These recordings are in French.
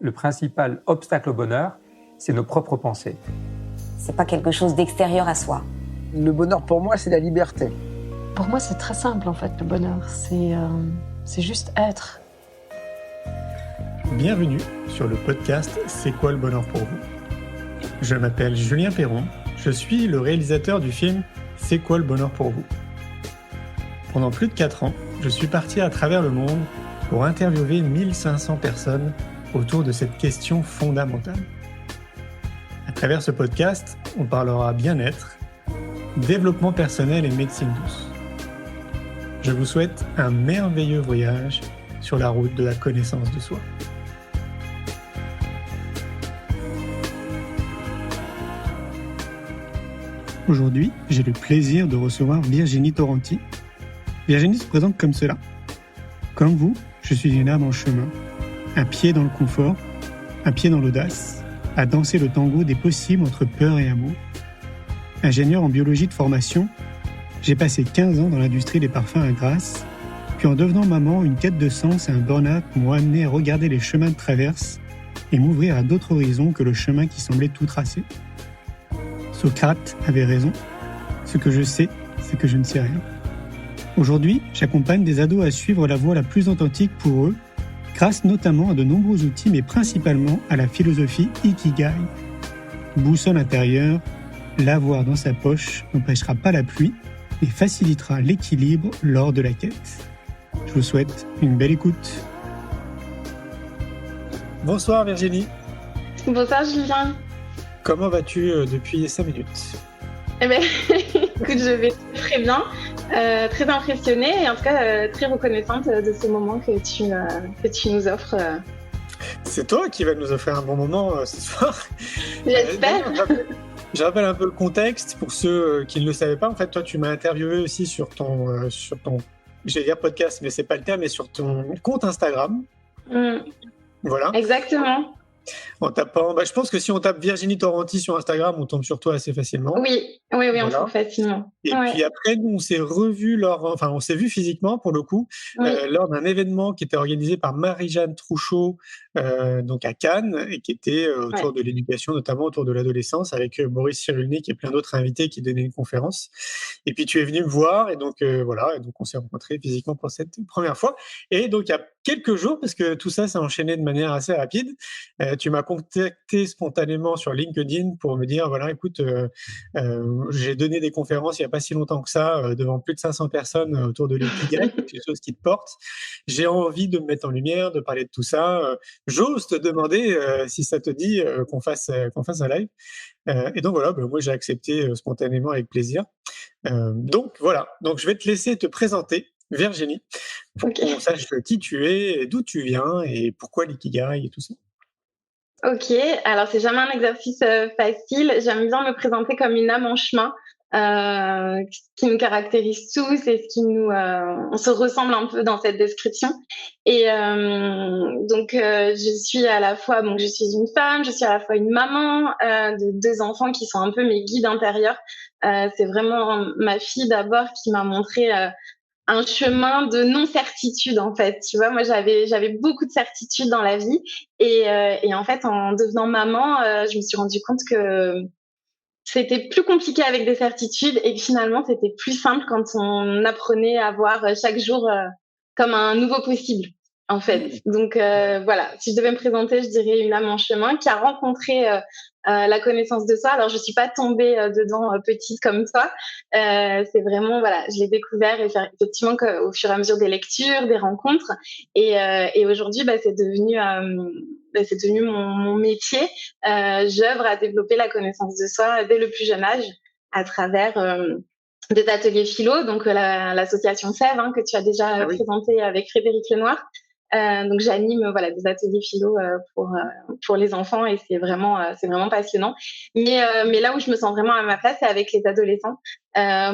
le principal obstacle au bonheur, c'est nos propres pensées. C'est pas quelque chose d'extérieur à soi. Le bonheur pour moi, c'est la liberté. Pour moi, c'est très simple en fait, le bonheur. C'est juste être. Bienvenue sur le podcast C'est quoi le bonheur pour vous ? Je m'appelle Julien Perron, je suis le réalisateur du film C'est quoi le bonheur pour vous ? Pendant plus de 4 ans, je suis parti à travers le monde pour interviewer 1500 personnes autour de cette question fondamentale. À travers ce podcast, on parlera bien-être, développement personnel et médecine douce. Je vous souhaite un merveilleux voyage sur la route de la connaissance de soi. Aujourd'hui, j'ai le plaisir de recevoir Virginie Torrenti. Virginie se présente comme cela. Comme vous, je suis une âme en chemin, un pied dans le confort, un pied dans l'audace, à danser le tango des possibles entre peur et amour. Ingénieur en biologie de formation, j'ai passé 15 ans dans l'industrie des parfums à Grasse, puis en devenant maman, une quête de sens et un burn-out m'ont amené à regarder les chemins de traverse et m'ouvrir à d'autres horizons que le chemin qui semblait tout tracé. Socrate avait raison. Ce que je sais, c'est que je ne sais rien. Aujourd'hui, j'accompagne des ados à suivre la voie la plus authentique pour eux, grâce notamment à de nombreux outils, mais principalement à la philosophie Ikigai. Boussole intérieure, l'avoir dans sa poche n'empêchera pas la pluie et facilitera l'équilibre lors de la quête. Je vous souhaite une belle écoute. Bonsoir Virginie. Bonsoir Julien. Comment vas-tu depuis 5 minutes ? Eh bien, écoute, je vais très bien, très impressionnée et en tout cas très reconnaissante de ce moment que tu nous offres. C'est toi qui vas nous offrir un bon moment ce soir. J'espère. Je rappelle un peu le contexte pour ceux qui ne le savaient pas. En fait, toi, tu m'as interviewé aussi sur ton, j'allais dire podcast, mais c'est pas le terme, mais sur ton compte Instagram. Voilà. Exactement. En tapant, je pense que si on tape Virginie Torrenti sur Instagram, on tombe sur toi assez facilement. Oui, voilà. On trouve facilement. Et puis après, nous, on s'est revus on s'est vus physiquement pour le coup, lors d'un événement qui était organisé par Marie-Jeanne Trouchot, donc à Cannes, et qui était autour de l'éducation, notamment autour de l'adolescence, avec Boris Cyrulnik et plein d'autres invités qui donnaient une conférence. Et puis tu es venu me voir, et donc voilà, et donc on s'est rencontrés physiquement pour cette première fois. Et donc il y a quelques jours, parce que tout ça s'est enchaîné de manière assez rapide, tu m'as contacté spontanément sur LinkedIn pour me dire, voilà, écoute, j'ai donné des conférences il n'y a pas si longtemps que ça, devant plus de 500 personnes autour de l'ikigai, quelque chose qui te porte. J'ai envie de me mettre en lumière, de parler de tout ça. J'ose te demander si ça te dit qu'on fasse un live. Et donc voilà, moi j'ai accepté spontanément avec plaisir. Donc voilà, donc je vais te laisser te présenter, Virginie, pour qu'on sache qui tu es, d'où tu viens et pourquoi l'ikigai et tout ça. Ok, alors c'est jamais un exercice facile. J'aime bien me présenter comme une âme en chemin, qui nous caractérise tous et ce qui nous, on se ressemble un peu dans cette description. Et donc je suis à la fois, je suis une femme, je suis à la fois une maman de 2 enfants qui sont un peu mes guides intérieurs. C'est vraiment ma fille d'abord qui m'a montré un chemin de non-certitude en fait. Tu vois, moi j'avais beaucoup de certitudes dans la vie et en fait en devenant maman, je me suis rendu compte que c'était plus compliqué avec des certitudes et que finalement c'était plus simple quand on apprenait à voir chaque jour comme un nouveau possible en fait. Donc voilà, si je devais me présenter, je dirais une âme en chemin qui a rencontré la connaissance de soi. Alors je suis pas tombée dedans petite comme toi. C'est vraiment voilà, je l'ai découvert effectivement au fur et à mesure des lectures, des rencontres et aujourd'hui c'est devenu mon métier. J'œuvre à développer la connaissance de soi dès le plus jeune âge à travers des ateliers philo, donc l'association Sève que tu as déjà présenté avec Frédéric Lenoir. Donc j'anime des ateliers philo pour les enfants et c'est vraiment passionnant. Mais là où je me sens vraiment à ma place, c'est avec les adolescents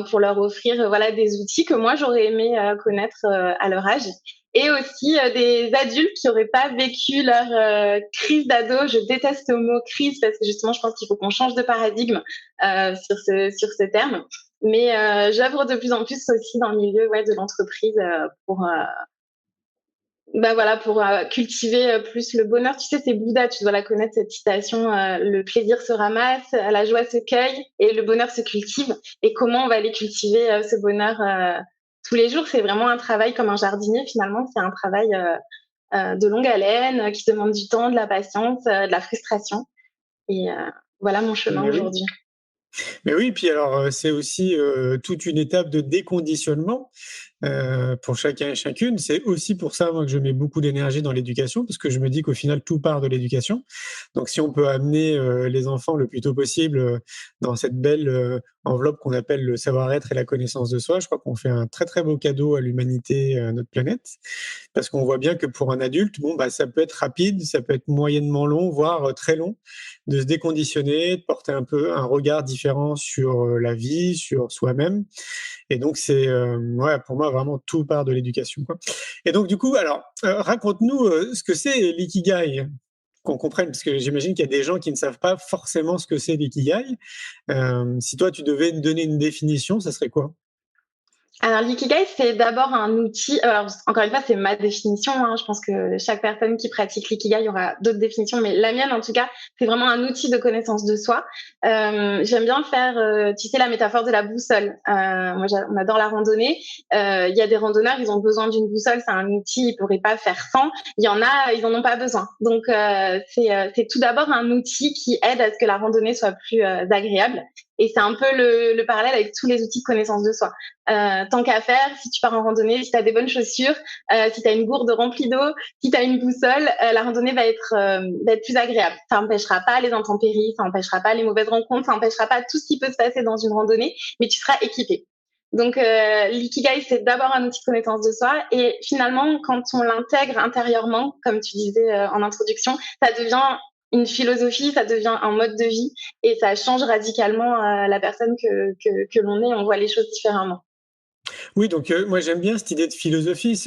pour leur offrir des outils que moi j'aurais aimé connaître à leur âge. Et aussi des adultes qui n'auraient pas vécu leur crise d'ado. Je déteste le mot crise parce que justement, je pense qu'il faut qu'on change de paradigme sur ce terme. Mais j'œuvre de plus en plus aussi dans le milieu de l'entreprise pour Bah voilà, pour cultiver plus le bonheur. Tu sais, c'est Bouddha, tu dois la connaître, cette citation, le plaisir se ramasse, la joie se cueille et le bonheur se cultive. Et comment on va aller cultiver ce bonheur tous les jours? C'est vraiment un travail comme un jardinier, finalement. C'est un travail de longue haleine qui demande du temps, de la patience, de la frustration. Et voilà mon chemin Mais oui. aujourd'hui. Mais oui, puis alors, c'est aussi, toute une étape de déconditionnement, pour chacun et chacune. C'est aussi pour ça, moi, que je mets beaucoup d'énergie dans l'éducation, parce que je me dis qu'au final, tout part de l'éducation. Donc si on peut amener, les enfants le plus tôt possible, dans cette belle, enveloppe qu'on appelle le savoir-être et la connaissance de soi, je crois qu'on fait un très, très beau cadeau à l'humanité, à notre planète. Parce qu'on voit bien que pour un adulte, bon, bah, ça peut être rapide, ça peut être moyennement long, voire, très long, de se déconditionner, de porter un peu un regard différent sur, la vie, sur soi-même. Et donc c'est, ouais, pour moi, vraiment tout part de l'éducation, quoi. Et donc du coup, alors, raconte-nous, ce que c'est l'ikigai, qu'on comprenne, parce que j'imagine qu'il y a des gens qui ne savent pas forcément ce que c'est l'ikigai. Si toi, tu devais me donner une définition, ça serait quoi? Alors, l'ikigai, c'est d'abord un outil. Alors, encore une fois, c'est ma définition, hein. Je pense que chaque personne qui pratique l'ikigai aura d'autres définitions, mais la mienne, en tout cas, c'est vraiment un outil de connaissance de soi. J'aime bien faire, tu sais, la métaphore de la boussole. Moi, on adore la randonnée. Il y a des randonneurs, ils ont besoin d'une boussole, c'est un outil, ils pourraient pas faire sans. Il y en a, ils en ont pas besoin. Donc, c'est tout d'abord un outil qui aide à ce que la randonnée soit plus agréable. Et c'est un peu le parallèle avec tous les outils de connaissance de soi. Tant qu'à faire, si tu pars en randonnée, si tu as des bonnes chaussures, si tu as une gourde remplie d'eau, si tu as une boussole, la randonnée va être plus agréable. Ça n'empêchera pas les intempéries, ça n'empêchera pas les mauvaises rencontres, ça n'empêchera pas tout ce qui peut se passer dans une randonnée, mais tu seras équipé. Donc l'ikigai, c'est d'abord un outil de connaissance de soi et finalement, quand on l'intègre intérieurement, comme tu disais en introduction, ça devient une philosophie, ça devient un mode de vie et ça change radicalement la personne que l'on est. On voit les choses différemment. Oui, donc moi j'aime bien cette idée de philosophie.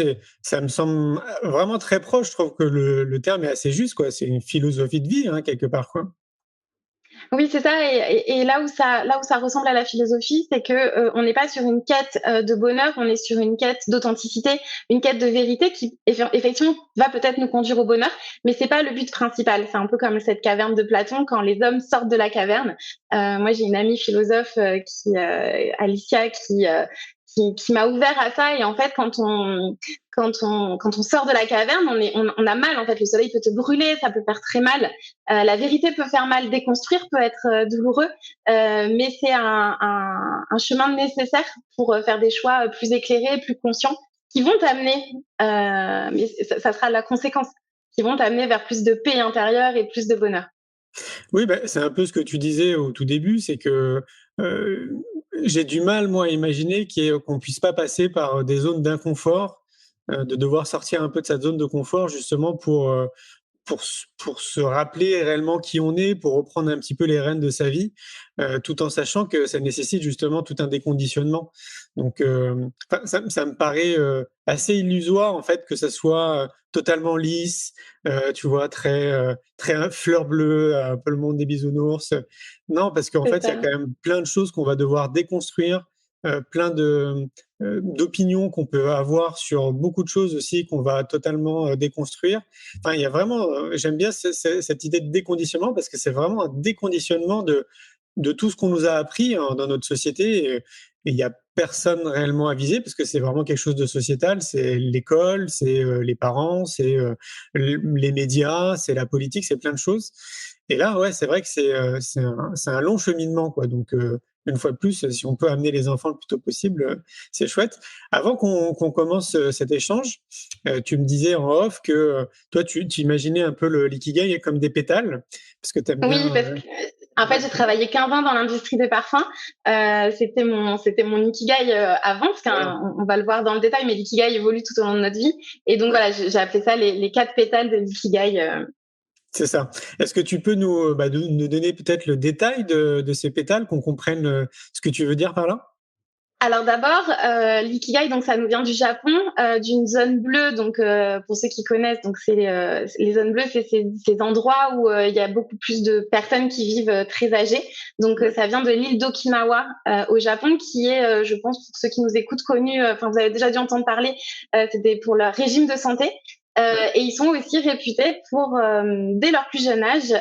Ça me semble vraiment très proche. Je trouve que le terme est assez juste, quoi. C'est une philosophie de vie, hein, quelque part, quoi. Oui, c'est ça. Et là où ça ressemble à la philosophie, c'est que on n'est pas sur une quête de bonheur, on est sur une quête d'authenticité, une quête de vérité qui effectivement va peut-être nous conduire au bonheur, mais c'est pas le but principal. C'est un peu comme cette caverne de Platon quand les hommes sortent de la caverne. Moi, j'ai une amie philosophe Alicia, qui m'a ouvert à ça. Et en fait, quand on sort de la caverne, on a mal. En fait, le soleil peut te brûler, ça peut faire très mal. La vérité peut faire mal. Déconstruire peut être douloureux, mais c'est un chemin nécessaire pour faire des choix plus éclairés, plus conscients, qui vont t'amener, mais ça sera la conséquence, qui vont t'amener vers plus de paix intérieure et plus de bonheur. Oui, bah, c'est un peu ce que tu disais au tout début, c'est que, j'ai du mal, moi, à imaginer qu'on puisse pas passer par des zones d'inconfort, de devoir sortir un peu de sa zone de confort justement pour se rappeler réellement qui on est, pour reprendre un petit peu les rênes de sa vie, tout en sachant que ça nécessite justement tout un déconditionnement. Donc, enfin, ça me paraît, assez illusoire en fait que ça soit, totalement lisse, tu vois? Très fleur bleue, un peu le monde des bisounours. Non, parce qu'en C'est fait, il y a ça. quand même plein de choses qu'on va devoir déconstruire, plein d'opinions qu'on peut avoir sur beaucoup de choses aussi qu'on va totalement, déconstruire. Enfin, il y a vraiment, j'aime bien cette idée de déconditionnement parce que c'est vraiment un déconditionnement de tout ce qu'on nous a appris dans notre société. Et il y a personne réellement à viser parce que c'est vraiment quelque chose de sociétal. C'est l'école, c'est les parents, c'est les médias, c'est la politique, c'est plein de choses. Et là, ouais, c'est vrai que c'est un long cheminement, quoi. Donc, une fois de plus, si on peut amener les enfants le plus tôt possible, c'est chouette. Avant qu'on commence cet échange, tu me disais en off que toi, tu imaginais un peu l'ikigai comme des pétales, parce que tu aimes Oui, bien. parce que en fait, j'ai travaillé 15 ans dans l'industrie des parfums. C'était mon ikigai avant, parce qu'on va le voir dans le détail, mais l'ikigai évolue tout au long de notre vie. Et donc voilà, j'ai appelé ça les 4 pétales de l'ikigai. C'est ça. Est-ce que tu peux nous donner peut-être le détail de ces pétales, qu'on comprenne ce que tu veux dire par là? Alors d'abord, l'ikigai, donc ça nous vient du Japon, d'une zone bleue. Donc pour ceux qui connaissent, donc c'est les zones bleues, c'est ces endroits où il y a beaucoup plus de personnes qui vivent très âgées. Donc ça vient de l'île d'Okinawa au Japon, qui est, je pense pour ceux qui nous écoutent, connu. Enfin, vous avez déjà dû entendre parler. C'était pour leur régime de santé. Et ils sont aussi réputés pour, dès leur plus jeune âge,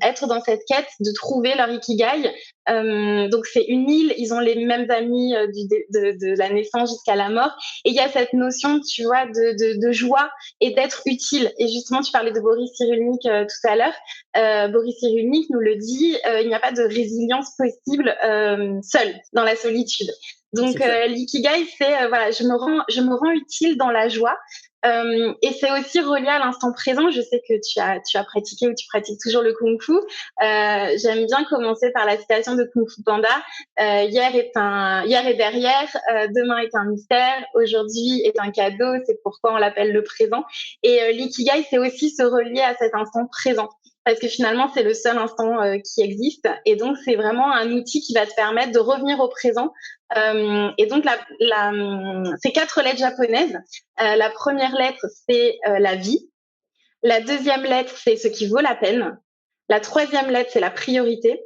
être dans cette quête de trouver leur ikigai. Donc c'est une île, ils ont les mêmes amis de la naissance jusqu'à la mort. Et il y a cette notion, tu vois, de joie et d'être utile. Et justement, tu parlais de Boris Cyrulnik tout à l'heure. Boris Cyrulnik nous le dit, il n'y a pas de résilience possible seul, dans la solitude. Donc l'ikigai, c'est voilà, je me rends utile dans la joie. Et c'est aussi relié à l'instant présent. Je sais que tu as pratiqué ou tu pratiques toujours le kung-fu. J'aime bien commencer par la citation de Kung Fu Panda. Hier est derrière, demain est un mystère, aujourd'hui est un cadeau. C'est pourquoi on l'appelle le présent. Et l'ikigai, c'est aussi se relier à cet instant présent. Parce que finalement, c'est le seul instant qui existe. Et donc, c'est vraiment un outil qui va te permettre de revenir au présent. Et donc, c'est 4 lettres japonaises. La première lettre, c'est la vie. La deuxième lettre, c'est ce qui vaut la peine. La troisième lettre, c'est la priorité.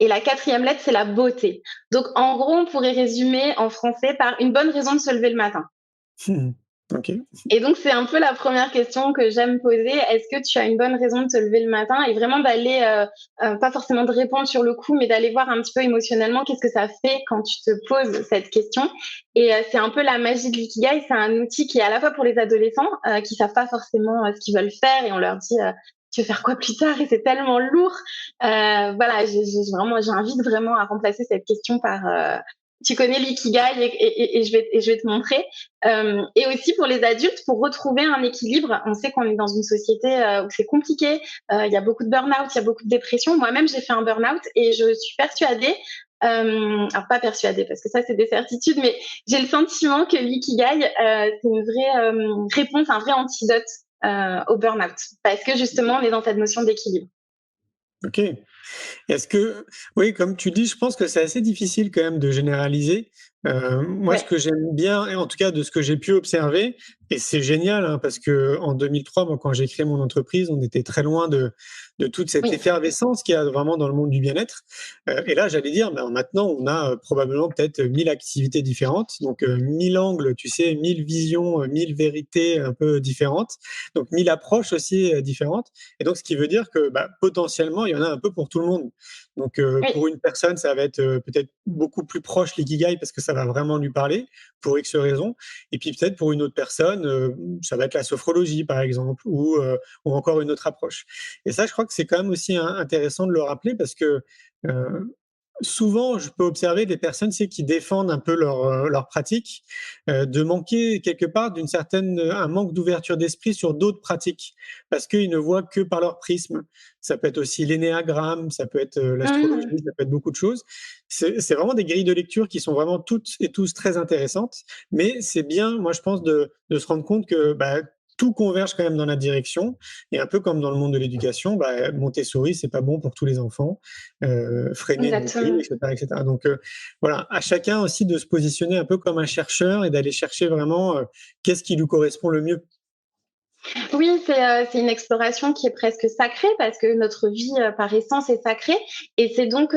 Et la quatrième lettre, c'est la beauté. Donc, en gros, on pourrait résumer en français par une bonne raison de se lever le matin. Okay. Et donc, c'est un peu la première question que j'aime poser. Est-ce que tu as une bonne raison de te lever le matin? Et vraiment d'aller, pas forcément de répondre sur le coup, mais d'aller voir un petit peu émotionnellement qu'est-ce que ça fait quand tu te poses cette question. Et c'est un peu la magie de l'ikigai. C'est un outil qui est à la fois pour les adolescents qui savent pas forcément ce qu'ils veulent faire et on leur dit tu veux faire quoi plus tard? Et c'est tellement lourd. Voilà, j'invite vraiment à remplacer cette question par tu connais l'ikigai et je vais te montrer. Et aussi pour les adultes, pour retrouver un équilibre. On sait qu'on est dans une société où c'est compliqué. Il y a beaucoup de burn-out, il y a beaucoup de dépression. Moi-même, j'ai fait un burn-out et je suis persuadée, alors pas persuadée parce que ça, c'est des certitudes, mais j'ai le sentiment que l'ikigai, c'est une vraie réponse, un vrai antidote au burn-out. Parce que justement, on est dans cette notion d'équilibre. Ok. Est-ce que, oui, comme tu dis, je pense que c'est assez difficile quand même de généraliser. Moi, ce que j'aime bien, et en tout cas de ce que j'ai pu observer, et c'est génial, hein, parce que en 2003, moi, quand j'ai créé mon entreprise, on était très loin de toute cette effervescence qu'il y a vraiment dans le monde du bien-être. Et là, j'allais dire, maintenant, on a probablement peut-être 1000 activités différentes, donc 1000 angles, tu sais, 1000 visions, 1000 vérités un peu différentes, donc 1000 approches aussi différentes. Et donc, ce qui veut dire que potentiellement, il y en a un peu pour tout le monde. Donc, pour une personne, ça va être peut-être beaucoup plus proche l'ikigai parce que ça va vraiment lui parler pour X raisons. Et puis peut-être pour une autre personne, ça va être la sophrologie, par exemple, ou encore une autre approche. Et ça, je crois que c'est quand même aussi intéressant de le rappeler parce que souvent, je peux observer des personnes qui défendent un peu leur pratique, de manquer quelque part un manque d'ouverture d'esprit sur d'autres pratiques, parce qu'ils ne voient que par leur prisme. Ça peut être aussi l'énéagramme, ça peut être l'astrologie, ça peut être beaucoup de choses. C'est vraiment des grilles de lecture qui sont vraiment toutes et tous très intéressantes, mais c'est bien, moi je pense, de se rendre compte que tout converge quand même dans la direction. Et un peu comme dans le monde de l'éducation, Montessori, c'est pas bon pour tous les enfants. Freiner, etc., etc. Donc voilà, à chacun aussi de se positionner un peu comme un chercheur et d'aller chercher vraiment qu'est-ce qui lui correspond le mieux. Oui, c'est une exploration qui est presque sacrée parce que notre vie par essence est sacrée et c'est donc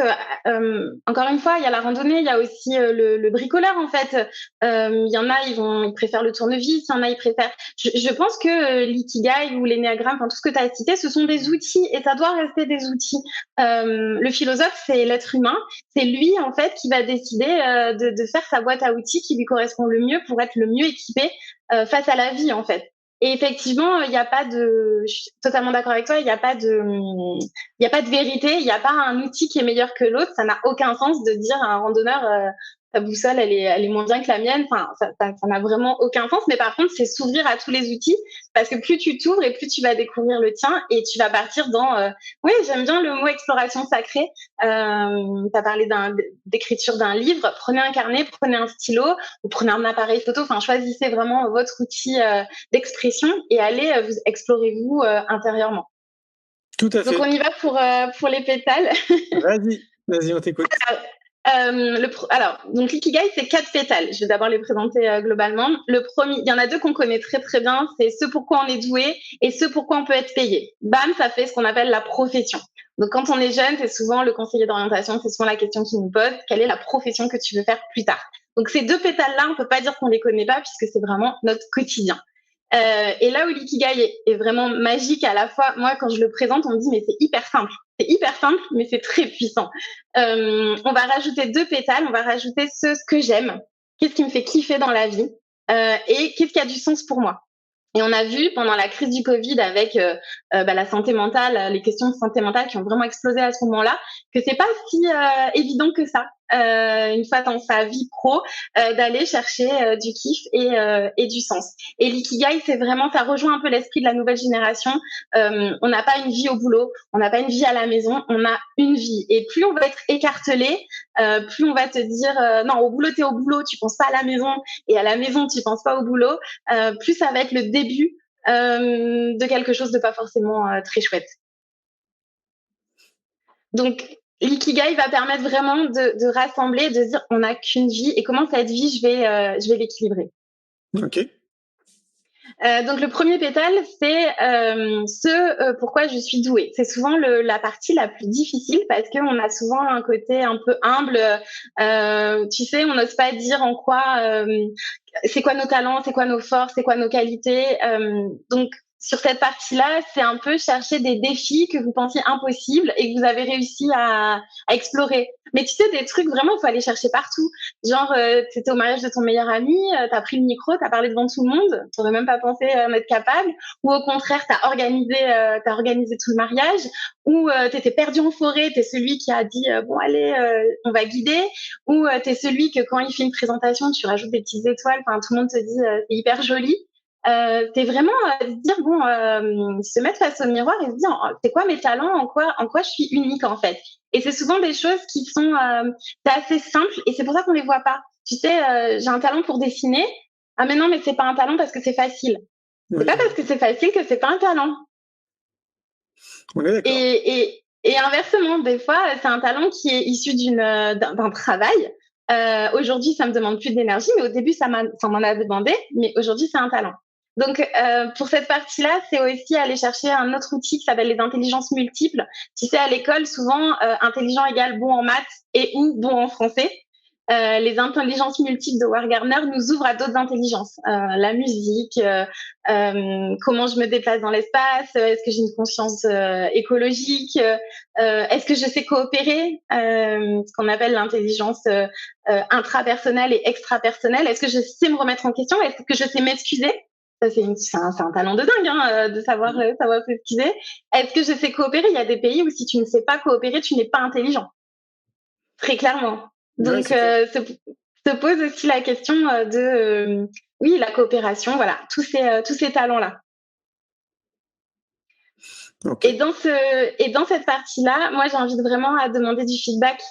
encore une fois il y a la randonnée, il y a aussi le bricoleur en fait. Il y en a ils préfèrent le tournevis, il y en a ils préfèrent. Je pense que l'ikigai ou l'énéagramme, enfin tout ce que tu as cité, ce sont des outils et ça doit rester des outils. Le philosophe c'est l'être humain, c'est lui en fait qui va décider de faire sa boîte à outils qui lui correspond le mieux pour être le mieux équipé face à la vie en fait. Et effectivement, il n'y a pas je suis totalement d'accord avec toi, il n'y a pas de vérité, il n'y a pas un outil qui est meilleur que l'autre. Ça n'a aucun sens de dire à un randonneur, ta boussole, elle est moins bien que la mienne. Enfin, ça n'a vraiment aucun sens. Mais par contre, c'est s'ouvrir à tous les outils parce que plus tu t'ouvres et plus tu vas découvrir le tien et tu vas partir dans, oui, j'aime bien le mot exploration sacrée. T'as parlé d'écriture d'un livre. Prenez un carnet, prenez un stylo ou prenez un appareil photo. Enfin, choisissez vraiment votre outil d'expression et allez explorez-vous intérieurement. Tout à fait. Donc, on y va pour les pétales. Vas-y, on t'écoute. Donc l'ikigai, c'est 4 pétales. Je vais d'abord les présenter globalement. Le premier, il y en a 2 qu'on connaît très très bien, c'est ce pourquoi on est doué et ce pourquoi on peut être payé. Bam, ça fait ce qu'on appelle la profession. Donc quand on est jeune, c'est souvent le conseiller d'orientation, c'est souvent la question qu'il nous pose, quelle est la profession que tu veux faire plus tard. Donc ces 2 pétales-là, on peut pas dire qu'on les connaît pas puisque c'est vraiment notre quotidien. Et là où l'ikigai est vraiment magique à la fois, moi quand je le présente, on me dit mais c'est hyper simple. C'est hyper simple, mais c'est très puissant. On va rajouter 2 pétales, on va rajouter ce que j'aime, qu'est-ce qui me fait kiffer dans la vie, et qu'est-ce qui a du sens pour moi. Et on a vu pendant la crise du Covid avec la santé mentale, les questions de santé mentale qui ont vraiment explosé à ce moment-là, que c'est pas si évident que ça, une fois dans sa vie pro, d'aller chercher du kiff et du sens. Et l'ikigai, c'est vraiment, ça rejoint un peu l'esprit de la nouvelle génération. On n'a pas une vie au boulot, on n'a pas une vie à la maison, on a une vie. Et plus on va être écartelé, plus on va te dire non, au boulot t'es au boulot, tu penses pas à la maison, et à la maison tu penses pas au boulot, plus ça va être le début de quelque chose de pas forcément très chouette. Donc l'ikigai va permettre vraiment de rassembler, de se dire on n'a qu'une vie et comment cette vie je vais l'équilibrer. Ok. Donc le premier pétale, c'est pourquoi je suis douée. C'est souvent la partie la plus difficile parce qu'on a souvent un côté un peu humble. Tu sais, on n'ose pas dire en quoi, c'est quoi nos talents, c'est quoi nos forces, c'est quoi nos qualités. Donc sur cette partie-là, c'est un peu chercher des défis que vous pensiez impossibles et que vous avez réussi à explorer. Mais tu sais, des trucs vraiment, il faut aller chercher partout. Genre, t'étais au mariage de ton meilleur ami, t'as pris le micro, t'as parlé devant tout le monde, t'aurais même pas pensé en être capable. Ou au contraire, t'as organisé tout le mariage. Ou t'étais perdu en forêt, t'es celui qui a dit bon allez, on va guider. Ou t'es celui que quand il fait une présentation, tu rajoutes des petites étoiles. Enfin, tout le monde te dit c'est hyper joli. C'est vraiment se dire se mettre face au miroir et se dire c'est quoi mes talents, en quoi je suis unique en fait. Et c'est souvent des choses qui sont c'est assez simple et c'est pour ça qu'on les voit pas. Tu sais, j'ai un talent pour dessiner. Ah mais non, mais c'est pas un talent parce que c'est facile. Oui. C'est pas parce que c'est facile que c'est pas un talent. On est d'accord. Et inversement, des fois, c'est un talent qui est issu d'un travail. Aujourd'hui, ça me demande plus d'énergie, mais au début, ça m'en a demandé, mais aujourd'hui, c'est un talent. Donc, pour cette partie-là, c'est aussi aller chercher un autre outil qui s'appelle les intelligences multiples. Tu sais, à l'école, souvent, intelligent égale bon en maths et ou bon en français. Les intelligences multiples de Wargarner nous ouvrent à d'autres intelligences. La musique, comment je me déplace dans l'espace, est-ce que j'ai une conscience écologique, est-ce que je sais coopérer, ce qu'on appelle l'intelligence intrapersonnelle et extrapersonnelle, est-ce que je sais me remettre en question, est-ce que je sais m'excuser. Ça, c'est un talent de dingue, de savoir s'excuser. Est-ce que je sais coopérer? Il y a des pays où si tu ne sais pas coopérer, tu n'es pas intelligent. Très clairement. Donc, se pose aussi la question de oui, la coopération, voilà, tous ces talents-là. Okay. Et dans cette partie-là, moi, j'invite vraiment à demander du feedback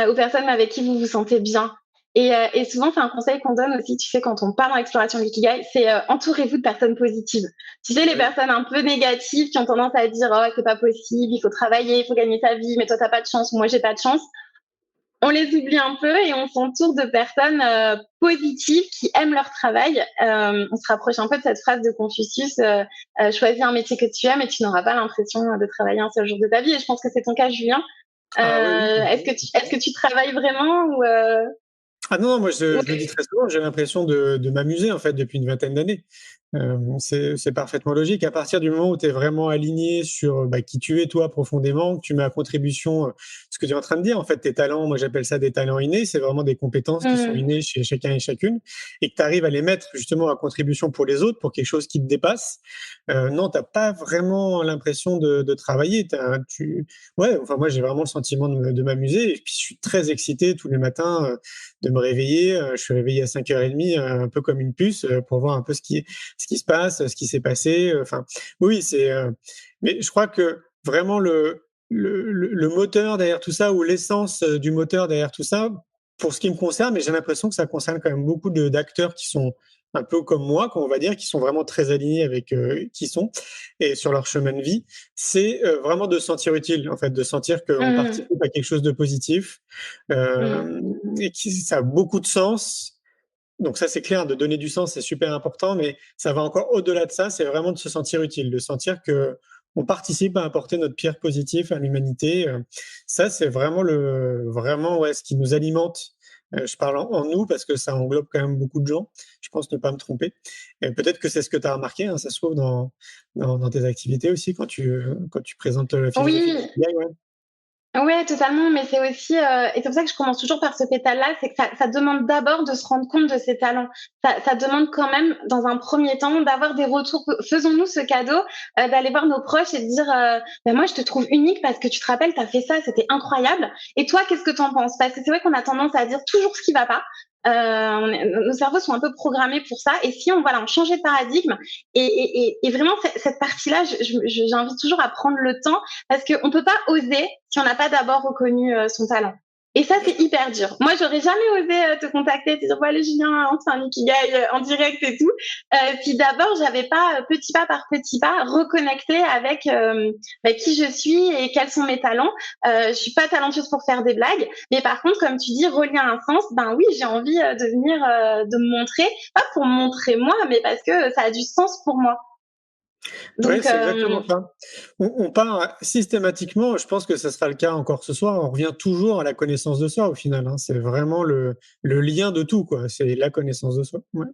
aux personnes avec qui vous vous sentez bien. Et souvent, c'est un conseil qu'on donne aussi, tu sais, quand on part dans l'exploration de l'ikigai, c'est entourez-vous de personnes positives. Tu sais, les personnes un peu négatives qui ont tendance à dire « Oh, c'est pas possible, il faut travailler, il faut gagner sa vie, mais toi, t'as pas de chance, moi, j'ai pas de chance », on les oublie un peu et on s'entoure de personnes positives qui aiment leur travail. On se rapproche un peu de cette phrase de Confucius, choisis un métier que tu aimes et tu n'auras pas l'impression de travailler un seul jour de ta vie. Et je pense que c'est ton cas, Julien. Oui. Est-ce que tu travailles vraiment ou Ah non, moi je le dis très souvent, j'ai l'impression de m'amuser en fait depuis une vingtaine d'années. C'est parfaitement logique. À partir du moment où tu es vraiment aligné sur qui tu es toi profondément, que tu mets à contribution ce que tu es en train de dire, en fait, tes talents, moi j'appelle ça des talents innés, c'est vraiment des compétences qui sont innées chez chacun et chacune, et que tu arrives à les mettre justement à contribution pour les autres, pour quelque chose qui te dépasse. Non, tu n'as pas vraiment l'impression de travailler. Moi j'ai vraiment le sentiment de m'amuser, et puis je suis très excité tous les matins de me réveiller. Je suis réveillé à 5h30, un peu comme une puce, pour voir un peu ce qui se passe, ce qui s'est passé. Enfin, oui, mais je crois que vraiment le moteur derrière tout ça, ou l'essence du moteur derrière tout ça, pour ce qui me concerne, mais j'ai l'impression que ça concerne quand même beaucoup d'acteurs qui sont un peu comme moi, on va dire, qui sont vraiment très alignés avec qui sont et sur leur chemin de vie, c'est vraiment de se sentir utile, en fait, de sentir qu'on participe à quelque chose de positif et que ça a beaucoup de sens. Donc ça, c'est clair, de donner du sens, c'est super important, mais ça va encore au-delà de ça, c'est vraiment de se sentir utile, de sentir qu'on participe à apporter notre pierre positive à l'humanité. Ça, c'est vraiment ce qui nous alimente Je parle en nous parce que ça englobe quand même beaucoup de gens. Je pense ne pas me tromper. Et peut-être que c'est ce que tu as remarqué, hein, ça se trouve dans tes activités aussi quand tu présentes la philosophie Oui. d'ikigai, ouais. Ouais, totalement, mais c'est aussi, et c'est pour ça que je commence toujours par ce pétale-là, c'est que ça demande d'abord de se rendre compte de ses talents. Ça demande quand même, dans un premier temps, d'avoir des retours. Faisons-nous ce cadeau, d'aller voir nos proches et de dire, ben moi, je te trouve unique parce que tu te rappelles, tu as fait ça, c'était incroyable. Et toi, qu'est-ce que tu en penses? Parce que c'est vrai qu'on a tendance à dire toujours ce qui va pas. Nos cerveaux sont un peu programmés pour ça. Et si on changeait de paradigme et vraiment cette partie-là, j'invite toujours à prendre le temps parce qu'on peut pas oser si on n'a pas d'abord reconnu son talent. Et ça, c'est hyper dur. Moi, j'aurais jamais osé te contacter, te dire, bon, allez, Julien, on fait un ikigai en direct et tout. Si d'abord, j'avais pas, petit pas par petit pas, reconnecté avec qui je suis et quels sont mes talents. Je suis pas talentueuse pour faire des blagues, mais par contre, comme tu dis, relier à un sens, ben oui, j'ai envie de venir, de me montrer, pas pour me montrer moi, mais parce que ça a du sens pour moi. Oui, Donc, c'est exactement ça. On part systématiquement, je pense que ça sera le cas encore ce soir, on revient toujours à la connaissance de soi au final, hein. C'est vraiment le lien de tout, quoi. C'est la connaissance de soi. Ouais.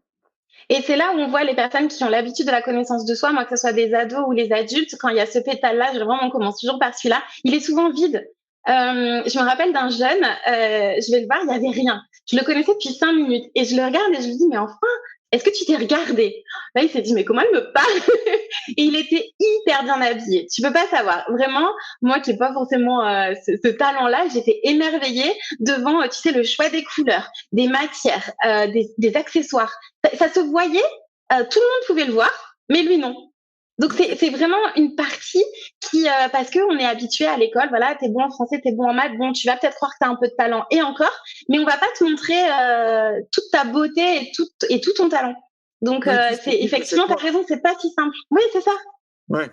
et c'est là où on voit les personnes qui ont l'habitude de la connaissance de soi, moi que ce soit des ados ou les adultes, quand il y a ce pétale-là, on commence toujours par celui-là, il est souvent vide. Je me rappelle d'un jeune, je vais le voir, il n'y avait rien. Je le connaissais depuis 5 minutes et je le regarde et je lui dis, mais enfin, est-ce que tu t'es regardé? Là, il s'est dit, mais comment elle me parle? Et il était hyper bien habillé. Tu peux pas savoir. Vraiment, moi qui n'ai pas forcément ce talent-là, j'étais émerveillée devant, tu sais, le choix des couleurs, des matières, des accessoires. Ça se voyait, tout le monde pouvait le voir, mais lui non. Donc c'est vraiment une partie qui parce que on est habitué à l'école, voilà, t'es bon en français, t'es bon en maths, bon, tu vas peut-être croire que t'as un peu de talent et encore, mais on va pas te montrer toute ta beauté et tout ton talent. Donc Oui, c'est effectivement, t'as raison, c'est pas si simple. Oui, c'est ça. ouais.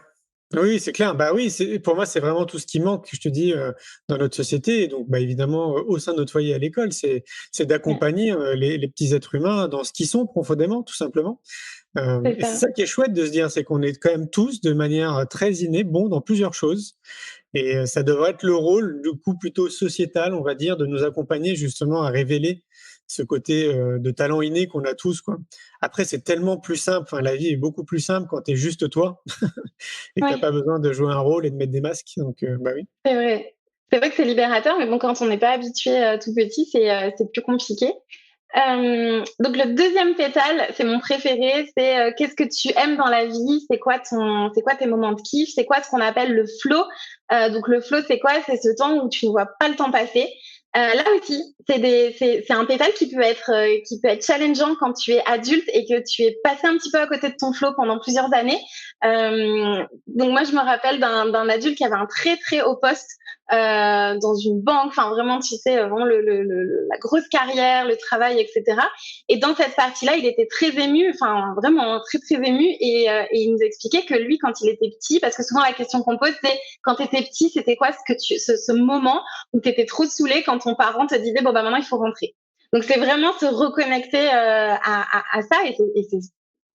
Oui, c'est clair. Bah oui, pour moi, c'est vraiment tout ce qui manque, je te dis, dans notre société. Et donc, bah, évidemment, au sein de notre foyer à l'école, c'est d'accompagner les petits êtres humains dans ce qu'ils sont profondément, tout simplement. C'est Et c'est ça. ça qui est chouette de se dire, c'est qu'on est quand même tous, de manière très innée, bons dans plusieurs choses. Et ça devrait être le rôle, du coup, plutôt sociétal, on va dire, de nous accompagner justement à révéler ce côté de talent inné qu'on a tous, quoi. Après, c'est tellement plus simple. Enfin, la vie est beaucoup plus simple quand t'es juste toi et que t'as Ouais, pas besoin de jouer un rôle et de mettre des masques. Donc, bah oui. c'est vrai. C'est vrai que c'est libérateur, mais bon, quand on n'est pas habitué tout petit, c'est plus compliqué. Donc le deuxième pétale, c'est mon préféré, c'est qu'est-ce que tu aimes dans la vie, c'est quoi tes moments de kiff, c'est quoi ce qu'on appelle le flow. Donc le flow, c'est quoi? C'est ce temps où tu ne vois pas le temps passer. Là aussi, c'est un pétale qui peut être challengeant quand tu es adulte et que tu es passé un petit peu à côté de ton flow pendant plusieurs années. Donc moi, je me rappelle d'un adulte qui avait un très très haut poste dans une banque, enfin vraiment, tu sais, vraiment la grosse carrière, le travail, etc. Et dans cette partie-là, il était très ému, enfin vraiment très très ému, et il nous expliquait que lui, quand il était petit, parce que souvent la question qu'on pose, c'est quand tu étais petit, c'était quoi ce moment où tu étais trop saoulé quand ton parent te disait bon bah maintenant il faut rentrer. Donc c'est vraiment se reconnecter à ça, et c'est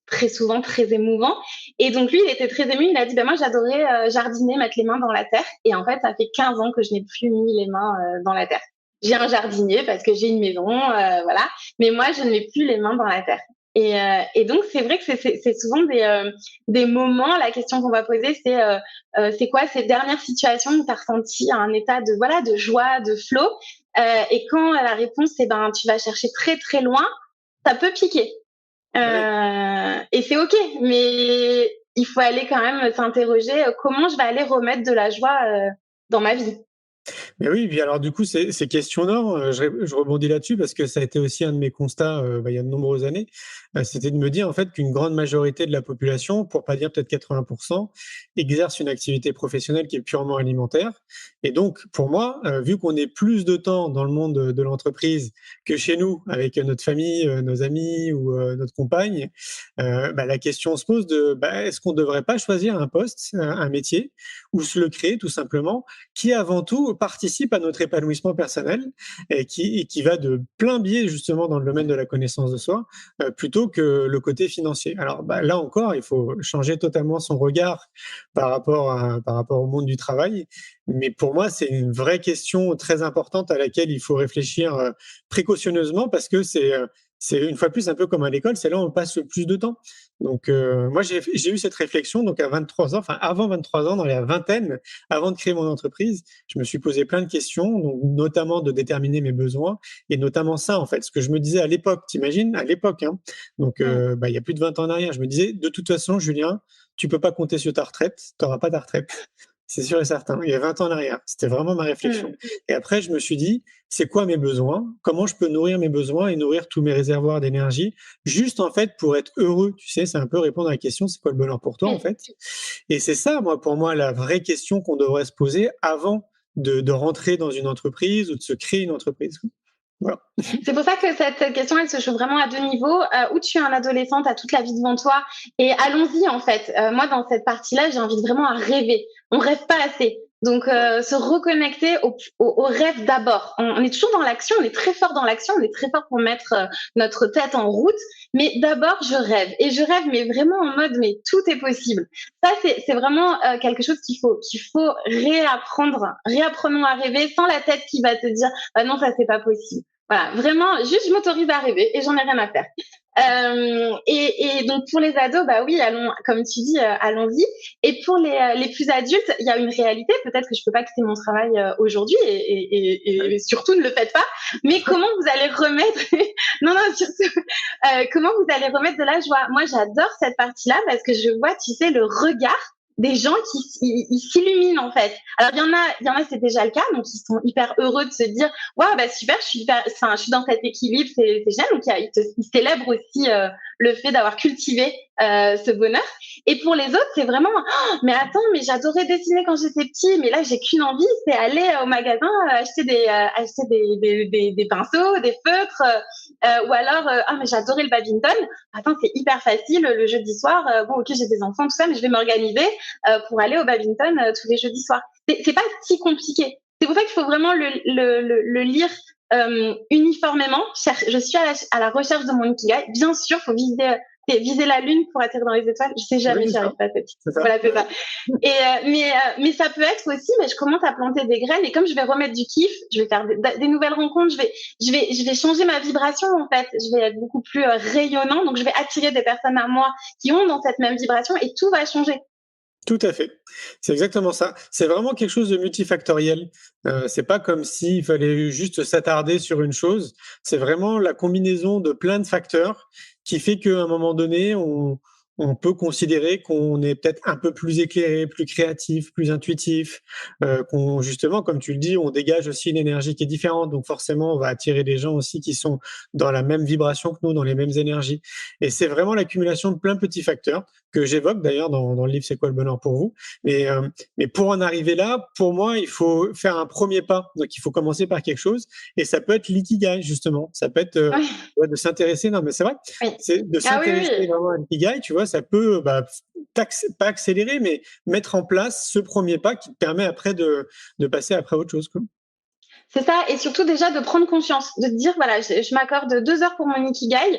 très souvent très émouvant. Et donc lui, il était très ému, il a dit bah moi j'adorais jardiner, mettre les mains dans la terre, et en fait ça fait 15 ans que je n'ai plus mis les mains dans la terre. J'ai un jardinier parce que j'ai une maison, voilà, mais moi je ne mets plus les mains dans la terre. Et donc c'est vrai que c'est souvent des moments, la question qu'on va poser, c'est quoi ces dernières situations où tu as ressenti un état de joie, de flow, et quand la réponse c'est ben tu vas chercher très très loin, ça peut piquer. Et c'est ok, mais il faut aller quand même s'interroger comment je vais aller remettre de la joie dans ma vie. Mais oui, puis alors du coup, c'est questionnant. Je rebondis là-dessus parce que ça a été aussi un de mes constats il y a de nombreuses années. C'était de me dire en fait qu'une grande majorité de la population, pour pas dire peut-être 80%, exerce une activité professionnelle qui est purement alimentaire. Et donc, pour moi, vu qu'on est plus de temps dans le monde de l'entreprise que chez nous, avec notre famille, nos amis ou notre compagne, la question se pose de est-ce qu'on ne devrait pas choisir un poste, un métier, ou se le créer tout simplement, qui avant tout participe à notre épanouissement personnel et qui va de plein biais justement dans le domaine de la connaissance de soi, plutôt plutôt que le côté financier. Alors là encore, il faut changer totalement son regard par rapport au monde du travail. Mais pour moi, c'est une vraie question très importante à laquelle il faut réfléchir précautionneusement parce que c'est une fois de plus un peu comme à l'école, c'est là où on passe le plus de temps. Donc moi, j'ai eu cette réflexion donc à 23 ans, enfin avant 23 ans, dans la vingtaine, avant de créer mon entreprise, je me suis posé plein de questions, donc notamment de déterminer mes besoins et notamment ça en fait, ce que je me disais à l'époque, t'imagines, à l'époque, hein, donc il y a plus de 20 ans en arrière, je me disais de toute façon, Julien, tu peux pas compter sur ta retraite, tu n'auras pas ta retraite. C'est sûr et certain. Il y a 20 ans en arrière. C'était vraiment ma réflexion. Et après, je me suis dit, c'est quoi mes besoins? Comment je peux nourrir mes besoins et nourrir tous mes réservoirs d'énergie? Juste, en fait, pour être heureux. Tu sais, c'est un peu répondre à la question, c'est quoi le bonheur pour toi, en fait? Et c'est ça, pour moi, la vraie question qu'on devrait se poser avant de rentrer dans une entreprise ou de se créer une entreprise. Voilà. C'est pour ça que cette question, elle se joue vraiment à deux niveaux. Où tu es un adolescent, tu as toute la vie devant toi. Et allons-y, en fait. Moi, dans cette partie-là, j'invite vraiment à rêver. On rêve pas assez. Donc, se reconnecter au rêve d'abord. On est toujours dans l'action, on est très fort dans l'action, on est très fort pour mettre notre tête en route. Mais d'abord, je rêve. Et je rêve, mais vraiment en mode, mais tout est possible. Ça, c'est vraiment quelque chose qu'il faut réapprendre. Réapprenons à rêver sans la tête qui va te dire, non, ça, c'est pas possible. Voilà, vraiment, juste je m'autorise à rêver et j'en ai rien à faire. Et donc pour les ados, bah oui, allons, comme tu dis, allons-y. Et pour les plus adultes, il y a une réalité. Peut-être que je peux pas quitter mon travail aujourd'hui et surtout ne le faites pas. Mais comment vous allez remettre non, surtout comment vous allez remettre de la joie? Moi, j'adore cette partie-là parce que je vois, tu sais, le regard des gens qui ils s'illuminent en fait. Alors il y en a c'est déjà le cas, donc ils sont hyper heureux de se dire waouh bah super, je suis dans cet équilibre, c'est génial. Donc ils célèbrent aussi le fait d'avoir cultivé ce bonheur. Et pour les autres, c'est vraiment mais attends, mais j'adorais dessiner quand j'étais petit, mais là j'ai qu'une envie, c'est aller au magasin acheter des pinceaux, des feutres, ou alors mais j'adorais le badminton. Attends, c'est hyper facile le jeudi soir. Bon ok, j'ai des enfants tout ça, mais je vais m'organiser pour aller au badminton tous les jeudis soirs. C'est pas si compliqué. C'est pour ça qu'il faut vraiment le lire uniformément. Je suis à la recherche de mon ikigai. Bien sûr, faut viser la lune pour atterrir dans les étoiles. Je sais jamais, j'y arrive pas. Voilà, c'est ça. Et mais ça peut être aussi, mais je commence à planter des graines et comme je vais remettre du kiff, je vais faire des nouvelles rencontres, je vais changer ma vibration en fait. Je vais être beaucoup plus rayonnant, donc je vais attirer des personnes à moi qui ont dans cette même vibration et tout va changer. Tout à fait. C'est exactement ça. C'est vraiment quelque chose de multifactoriel. C'est pas comme s'il fallait juste s'attarder sur une chose. C'est vraiment la combinaison de plein de facteurs qui fait qu'à un moment donné, on peut considérer qu'on est peut-être un peu plus éclairé, plus créatif, plus intuitif, qu'on justement, comme tu le dis, on dégage aussi une énergie qui est différente. Donc forcément, on va attirer des gens aussi qui sont dans la même vibration que nous, dans les mêmes énergies. Et c'est vraiment l'accumulation de plein de petits facteurs que j'évoque d'ailleurs dans le livre C'est quoi le bonheur pour vous. Mais pour en arriver là, pour moi, il faut faire un premier pas. Donc il faut commencer par quelque chose. Et ça peut être l'ikigai, justement. Ça peut être de s'intéresser. Non, mais c'est vrai. Oui. C'est de s'intéresser vraiment à l'ikigai, tu vois. Ça peut pas accélérer, mais mettre en place ce premier pas qui te permet après de passer après autre chose, quoi. C'est ça, et surtout déjà de prendre conscience, de te dire voilà, je m'accorde 2 heures pour mon ikigai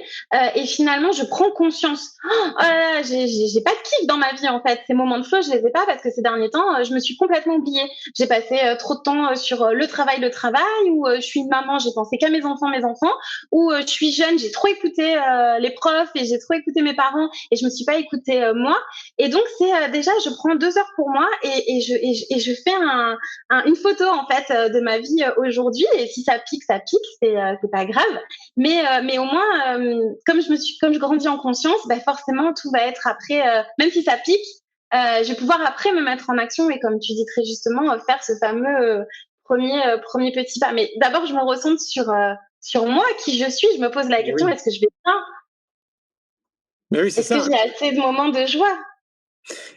et finalement je prends conscience. Oh là là, j'ai pas de kiff dans ma vie en fait. Ces moments de flow, je les ai pas parce que ces derniers temps, je me suis complètement oubliée. J'ai passé trop de temps sur le travail, ou je suis une maman, j'ai pensé qu'à mes enfants, ou je suis jeune, j'ai trop écouté les profs et j'ai trop écouté mes parents et je me suis pas écoutée moi. Et donc c'est déjà je prends 2 heures pour moi et je fais une photo en fait de ma vie aujourd'hui, et si ça pique, c'est pas grave. Mais au moins, comme je grandis en conscience, bah forcément tout va être après, même si ça pique, je vais pouvoir après me mettre en action et comme tu dis très justement, faire ce fameux premier petit pas. Mais d'abord, je me ressens sur moi, qui je suis. Je me pose la question, est-ce que je vais bien? Mais oui, c'est ça. Est-ce que j'ai assez de moments de joie?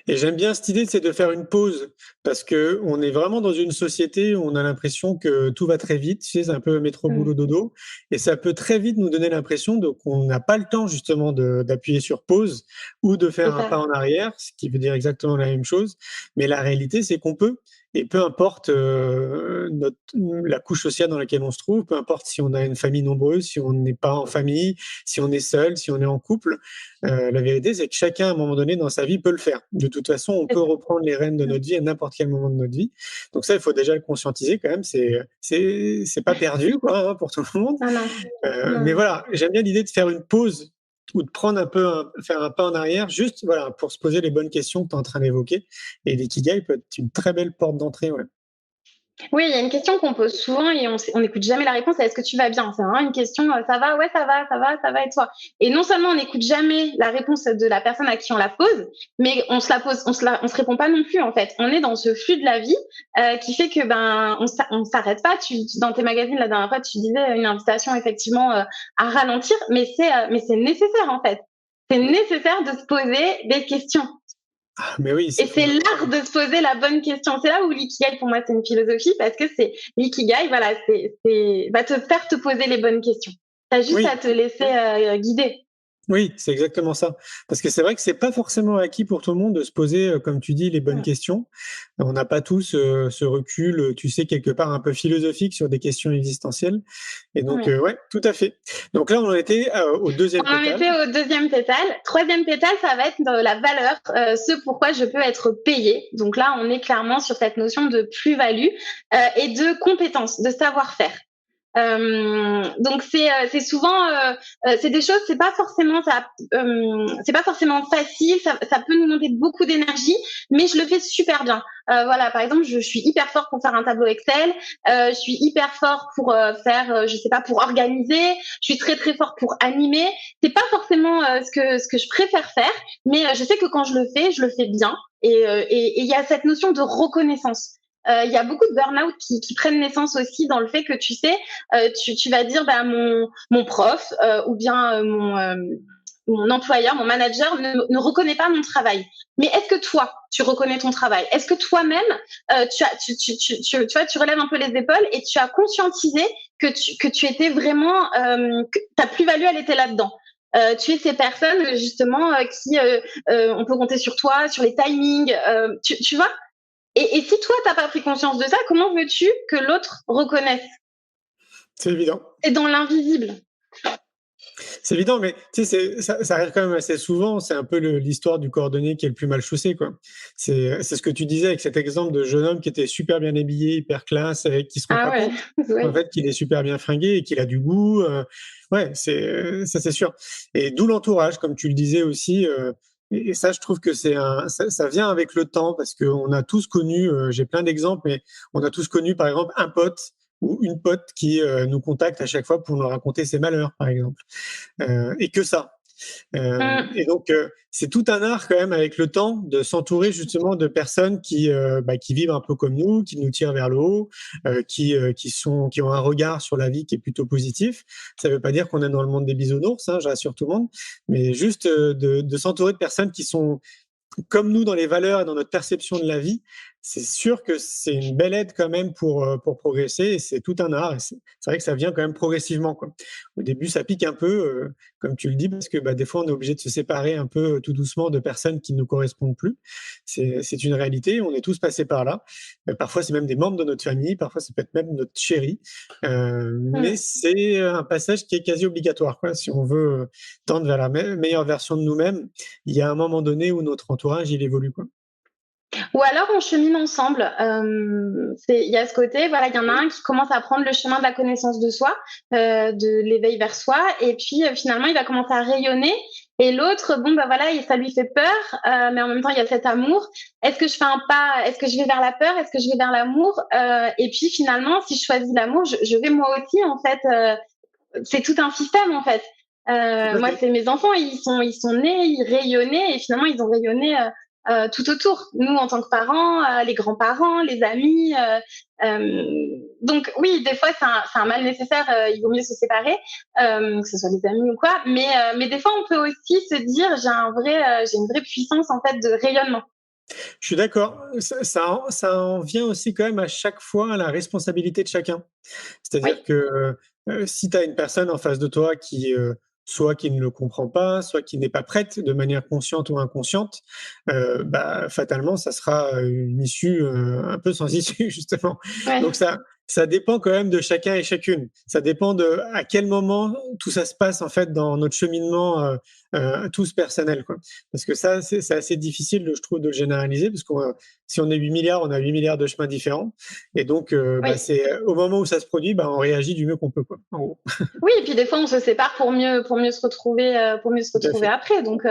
Et j'aime bien cette idée, c'est de faire une pause parce que on est vraiment dans une société où on a l'impression que tout va très vite. Tu sais, c'est un peu métro boulot dodo, et ça peut très vite nous donner l'impression qu'on n'a pas le temps justement d'appuyer sur pause ou de faire un pas en arrière, ce qui veut dire exactement la même chose. Mais la réalité, c'est qu'on peut. et peu importe la couche sociale dans laquelle on se trouve, peu importe si on a une famille nombreuse, si on n'est pas en famille, si on est seul, si on est en couple, la vérité, c'est que chacun, à un moment donné dans sa vie, peut le faire. De toute façon, on peut reprendre les rênes de notre vie à n'importe quel moment de notre vie. Donc ça, il faut déjà le conscientiser quand même. C'est pas perdu, quoi, hein, pour tout le monde. Ah non. Mais voilà, j'aime bien l'idée de faire une pause ou de prendre faire un pas en arrière, juste voilà, pour se poser les bonnes questions que tu es en train d'évoquer. Et l'ikigai peut être une très belle porte d'entrée. Ouais. Oui, il y a une question qu'on pose souvent et on n'écoute jamais la réponse, c'est est-ce que tu vas bien? C'est vraiment une question, ça va? Ouais, ça va et toi? Et non seulement on n'écoute jamais la réponse de la personne à qui on la pose, mais on se répond pas non plus en fait. On est dans ce flux de la vie qui fait que on s'arrête pas. Dans tes magazines la dernière fois, tu disais une invitation effectivement à ralentir, mais c'est nécessaire en fait. C'est nécessaire de se poser des questions. Ah, mais oui, Et c'est l'art de se poser la bonne question. C'est là où l'ikigai, pour moi, c'est une philosophie parce que c'est l'ikigai, voilà, va te faire te poser les bonnes questions. T'as juste à te laisser guider. Oui, c'est exactement ça. Parce que c'est vrai que c'est pas forcément acquis pour tout le monde de se poser, comme tu dis, les bonnes questions. On n'a pas tous ce recul, tu sais, quelque part un peu philosophique sur des questions existentielles. Et donc, ouais, tout à fait. Donc là, on en était au deuxième pétale. On en était au deuxième pétale. Troisième pétale, ça va être la valeur, ce pourquoi je peux être payé. Donc là, on est clairement sur cette notion de plus-value et de compétence, de savoir-faire. Donc c'est souvent c'est des choses, c'est pas forcément facile, ça peut nous demander beaucoup d'énergie, mais je le fais super bien. Voilà, par exemple, je suis hyper fort pour faire un tableau Excel, je suis hyper fort pour faire je sais pas, pour organiser, je suis très très fort pour animer. C'est pas forcément ce que je préfère faire, mais je sais que quand je le fais bien, et il y a cette notion de reconnaissance. Il y a beaucoup de burn-out qui prennent naissance aussi dans le fait que tu sais, tu vas dire mon prof ou bien mon employeur, mon manager ne reconnaît pas mon travail. Mais est-ce que toi, tu reconnais ton travail? Est-ce que toi-même, tu vois, tu relèves un peu les épaules et tu as conscientisé que tu étais vraiment, que ta plus-value, elle était là-dedans? Tu es ces personnes justement qui on peut compter sur toi, sur les timings, tu vois? Et si toi, t'as pas pris conscience de ça, comment veux-tu que l'autre reconnaisse? C'est évident. C'est dans l'invisible. C'est évident, mais tu sais, ça arrive quand même assez souvent. C'est un peu l'histoire du cordonnier qui est le plus mal chaussé, quoi. C'est ce que tu disais avec cet exemple de jeune homme qui était super bien habillé, hyper classe, qui se rend pas compte en fait qu'il est super bien fringué et qu'il a du goût. Ouais, ça c'est sûr. Et d'où l'entourage, comme tu le disais aussi. Et ça, je trouve que ça vient avec le temps parce qu'on a tous connu, j'ai plein d'exemples, mais on a tous connu, par exemple, un pote ou une pote qui nous contacte à chaque fois pour nous raconter ses malheurs, par exemple. Et que ça. Et donc, c'est tout un art quand même avec le temps de s'entourer justement de personnes qui vivent un peu comme nous, qui nous tirent vers le haut, qui ont un regard sur la vie qui est plutôt positif. Ça ne veut pas dire qu'on est dans le monde des bisounours, hein, je rassure tout le monde, mais juste de s'entourer de personnes qui sont comme nous dans les valeurs et dans notre perception de la vie. C'est sûr que c'est une belle aide quand même pour progresser et c'est tout un art. Et c'est vrai que ça vient quand même progressivement, quoi. Au début, ça pique un peu, comme tu le dis, parce que des fois, on est obligé de se séparer un peu tout doucement de personnes qui ne nous correspondent plus. C'est une réalité, on est tous passés par là. Parfois, c'est même des membres de notre famille, parfois, c'est peut-être même notre chérie. Mais c'est un passage qui est quasi obligatoire, quoi. Si on veut tendre vers la meilleure version de nous-mêmes, il y a un moment donné où notre entourage, il évolue, quoi. Ou alors on chemine ensemble. Il y a ce côté, voilà, il y en a un qui commence à prendre le chemin de la connaissance de soi, de l'éveil vers soi, et puis finalement il va commencer à rayonner. Et l'autre, voilà, ça lui fait peur, mais en même temps il y a cet amour. Est-ce que je fais un pas? Est-ce que je vais vers la peur? Est-ce que je vais vers l'amour? Et puis finalement, si je choisis l'amour, je vais moi aussi en fait. C'est tout un système en fait. Moi, c'est mes enfants, ils sont nés, ils rayonnaient, et finalement ils ont rayonné. Tout autour, nous en tant que parents, les grands-parents, les amis. Donc oui, des fois c'est un mal nécessaire. Il vaut mieux se séparer, que ce soit les amis ou quoi. Mais des fois on peut aussi se dire j'ai une vraie puissance en fait de rayonnement. Je suis d'accord. Ça en vient aussi quand même à chaque fois à la responsabilité de chacun. C'est-à-dire que si tu as une personne en face de toi qui soit qui ne le comprend pas, soit qui n'est pas prête de manière consciente ou inconsciente, fatalement, ça sera une issue un peu sans issue, justement. Ouais. Donc ça dépend quand même de chacun et chacune. Ça dépend de à quel moment tout ça se passe en fait dans notre cheminement tous personnel, quoi. Parce que ça, c'est assez difficile, je trouve, de le généraliser, parce que si on est 8 milliards, on a 8 milliards de chemins différents. Et donc, c'est au moment où ça se produit, on réagit du mieux qu'on peut, quoi, en gros. Oui, et puis des fois, on se sépare pour mieux se retrouver, après. Donc,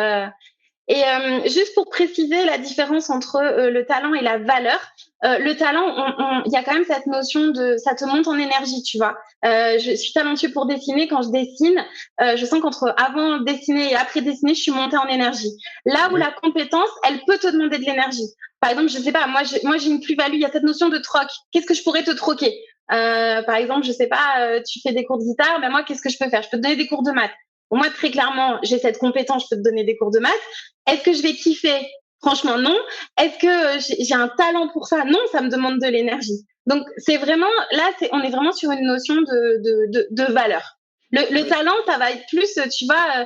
juste pour préciser la différence entre le talent et la valeur, le talent, il y a quand même cette notion de ça te monte en énergie, tu vois. Je suis talentueux pour dessiner. Quand je dessine, je sens qu'entre avant dessiner et après dessiner, je suis montée en énergie. Là où la compétence, elle peut te demander de l'énergie. Par exemple, je sais pas, moi j'ai une plus-value, il y a cette notion de troc. Qu'est-ce que je pourrais te troquer? Par exemple, je sais pas, tu fais des cours de guitare, moi, qu'est-ce que je peux faire? Je peux te donner des cours de maths. Pour moi, très clairement, j'ai cette compétence, je peux te donner des cours de maths. Est-ce que je vais kiffer? Franchement, non. Est-ce que j'ai un talent pour ça? Non, ça me demande de l'énergie. Donc, c'est vraiment, là, on est vraiment sur une notion de valeur. Le talent, ça va être plus, tu vois,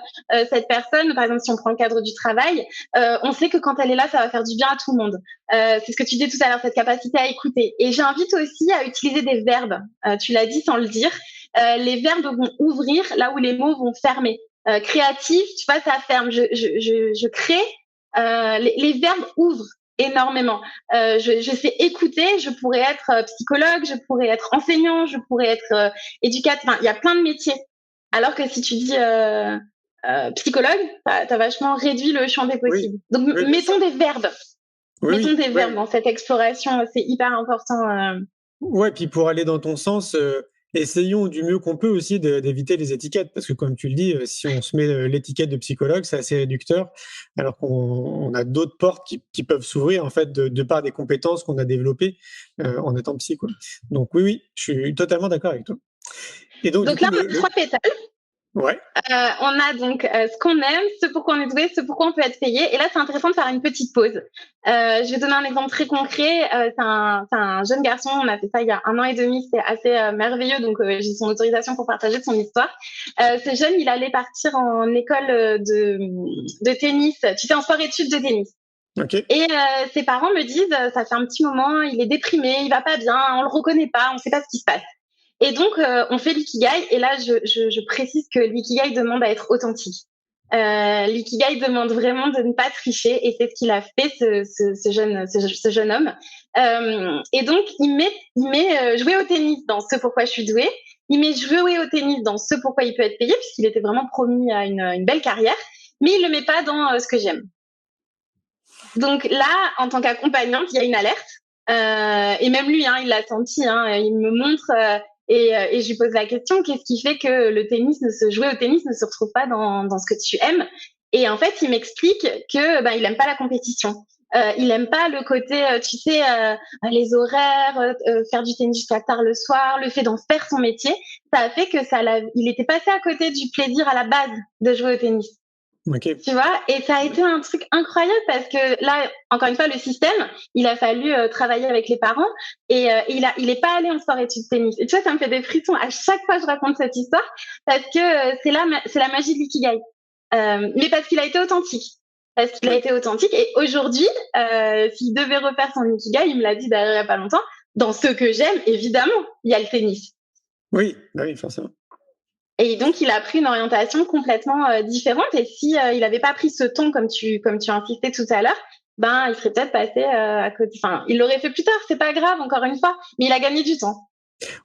cette personne, par exemple, si on prend le cadre du travail, on sait que quand elle est là, ça va faire du bien à tout le monde. C'est ce que tu disais tout à l'heure, cette capacité à écouter. Et j'invite aussi à utiliser des verbes. Tu l'as dit sans le dire. Les verbes vont ouvrir là où les mots vont fermer. Créatif, tu vois, ça ferme. Je crée. Les verbes ouvrent énormément. Je sais écouter. Je pourrais être psychologue, je pourrais être enseignant, je pourrais être éducateur. Enfin, il y a plein de métiers. Alors que si tu dis psychologue, t'as vachement réduit le champ des possibles. Oui. Donc, mettons des verbes. Mettons des verbes dans cette exploration. C'est hyper important. Ouais, puis pour aller dans ton sens, essayons du mieux qu'on peut aussi d'éviter les étiquettes, parce que comme tu le dis, si on se met l'étiquette de psychologue, c'est assez réducteur, alors qu'on a d'autres portes qui peuvent s'ouvrir en fait de par des compétences qu'on a développées en étant psy, quoi. Donc oui, je suis totalement d'accord avec toi. Et donc là, on a 3 pétales. Ouais. On a donc ce qu'on aime, ce pourquoi on est doué, ce pourquoi on peut être payé. Et là, c'est intéressant de faire une petite pause. Je vais donner un exemple très concret. C'est un jeune garçon, on a fait ça il y a 1 an et demi, c'était assez merveilleux, donc j'ai son autorisation pour partager de son histoire. Ce jeune, il allait partir en école de tennis, tu sais, en sport-études de tennis. Okay. Et ses parents me disent, ça fait un petit moment, il est déprimé, il va pas bien, on le reconnaît pas, on sait pas ce qui se passe. Et donc, on fait l'ikigai. Et là, je précise que l'ikigai demande à être authentique. L'ikigai demande vraiment de ne pas tricher. Et c'est ce qu'il a fait, ce jeune homme. Et donc, il met jouer au tennis dans ce pourquoi je suis douée. Il met jouer au tennis dans ce pourquoi il peut être payé, puisqu'il était vraiment promis à une belle carrière. Mais il le met pas dans ce que j'aime. Donc là, en tant qu'accompagnante, il y a une alerte. Et même lui, il l'a senti. Il me montre... Et je lui pose la question, qu'est-ce qui fait que jouer au tennis ne se retrouve pas dans ce que tu aimes? Et en fait, il m'explique que il aime pas la compétition. Il aime pas le côté, tu sais, les horaires, faire du tennis jusqu'à tard le soir, le fait d'en faire son métier. Ça a fait que il était passé à côté du plaisir à la base de jouer au tennis. Okay. Tu vois, et ça a été un truc incroyable parce que là, encore une fois, le système, il a fallu travailler avec les parents et il est pas allé en sport-études tennis. Et tu vois, ça me fait des frissons à chaque fois que je raconte cette histoire parce que c'est la magie de l'ikigai. Mais parce qu'il a été authentique. Et aujourd'hui, s'il devait refaire son ikigai, il me l'a dit d'ailleurs il y a pas longtemps, dans ce que j'aime, évidemment, il y a le tennis. Oui, forcément. Et donc, il a pris une orientation complètement différente. Et si il n'avait pas pris ce ton, comme tu insistais tout à l'heure, il serait peut-être passé à côté. Enfin, il l'aurait fait plus tard. C'est pas grave, encore une fois. Mais il a gagné du temps.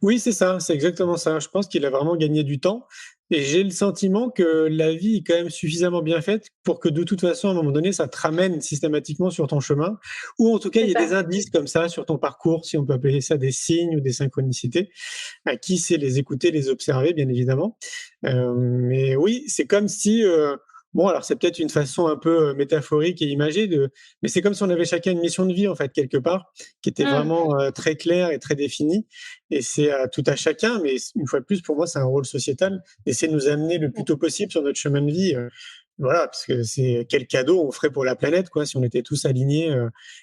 Oui, c'est ça. C'est exactement ça. Je pense qu'il a vraiment gagné du temps. Et j'ai le sentiment que la vie est quand même suffisamment bien faite pour que de toute façon, à un moment donné, ça te ramène systématiquement sur ton chemin. Ou en tout cas, il y a des indices comme ça sur ton parcours, si on peut appeler ça des signes ou des synchronicités, à qui c'est les écouter, les observer, bien évidemment. Mais oui, c'est comme si... Bon, alors c'est peut-être une façon un peu métaphorique et imagée mais c'est comme si on avait chacun une mission de vie en fait quelque part, qui était vraiment très claire et très définie. Et c'est tout à chacun, mais une fois de plus pour moi c'est un rôle sociétal, d'essayer de nous amener le plus tôt possible sur notre chemin de vie Voilà, parce que c'est quel cadeau on ferait pour la planète, quoi, si on était tous alignés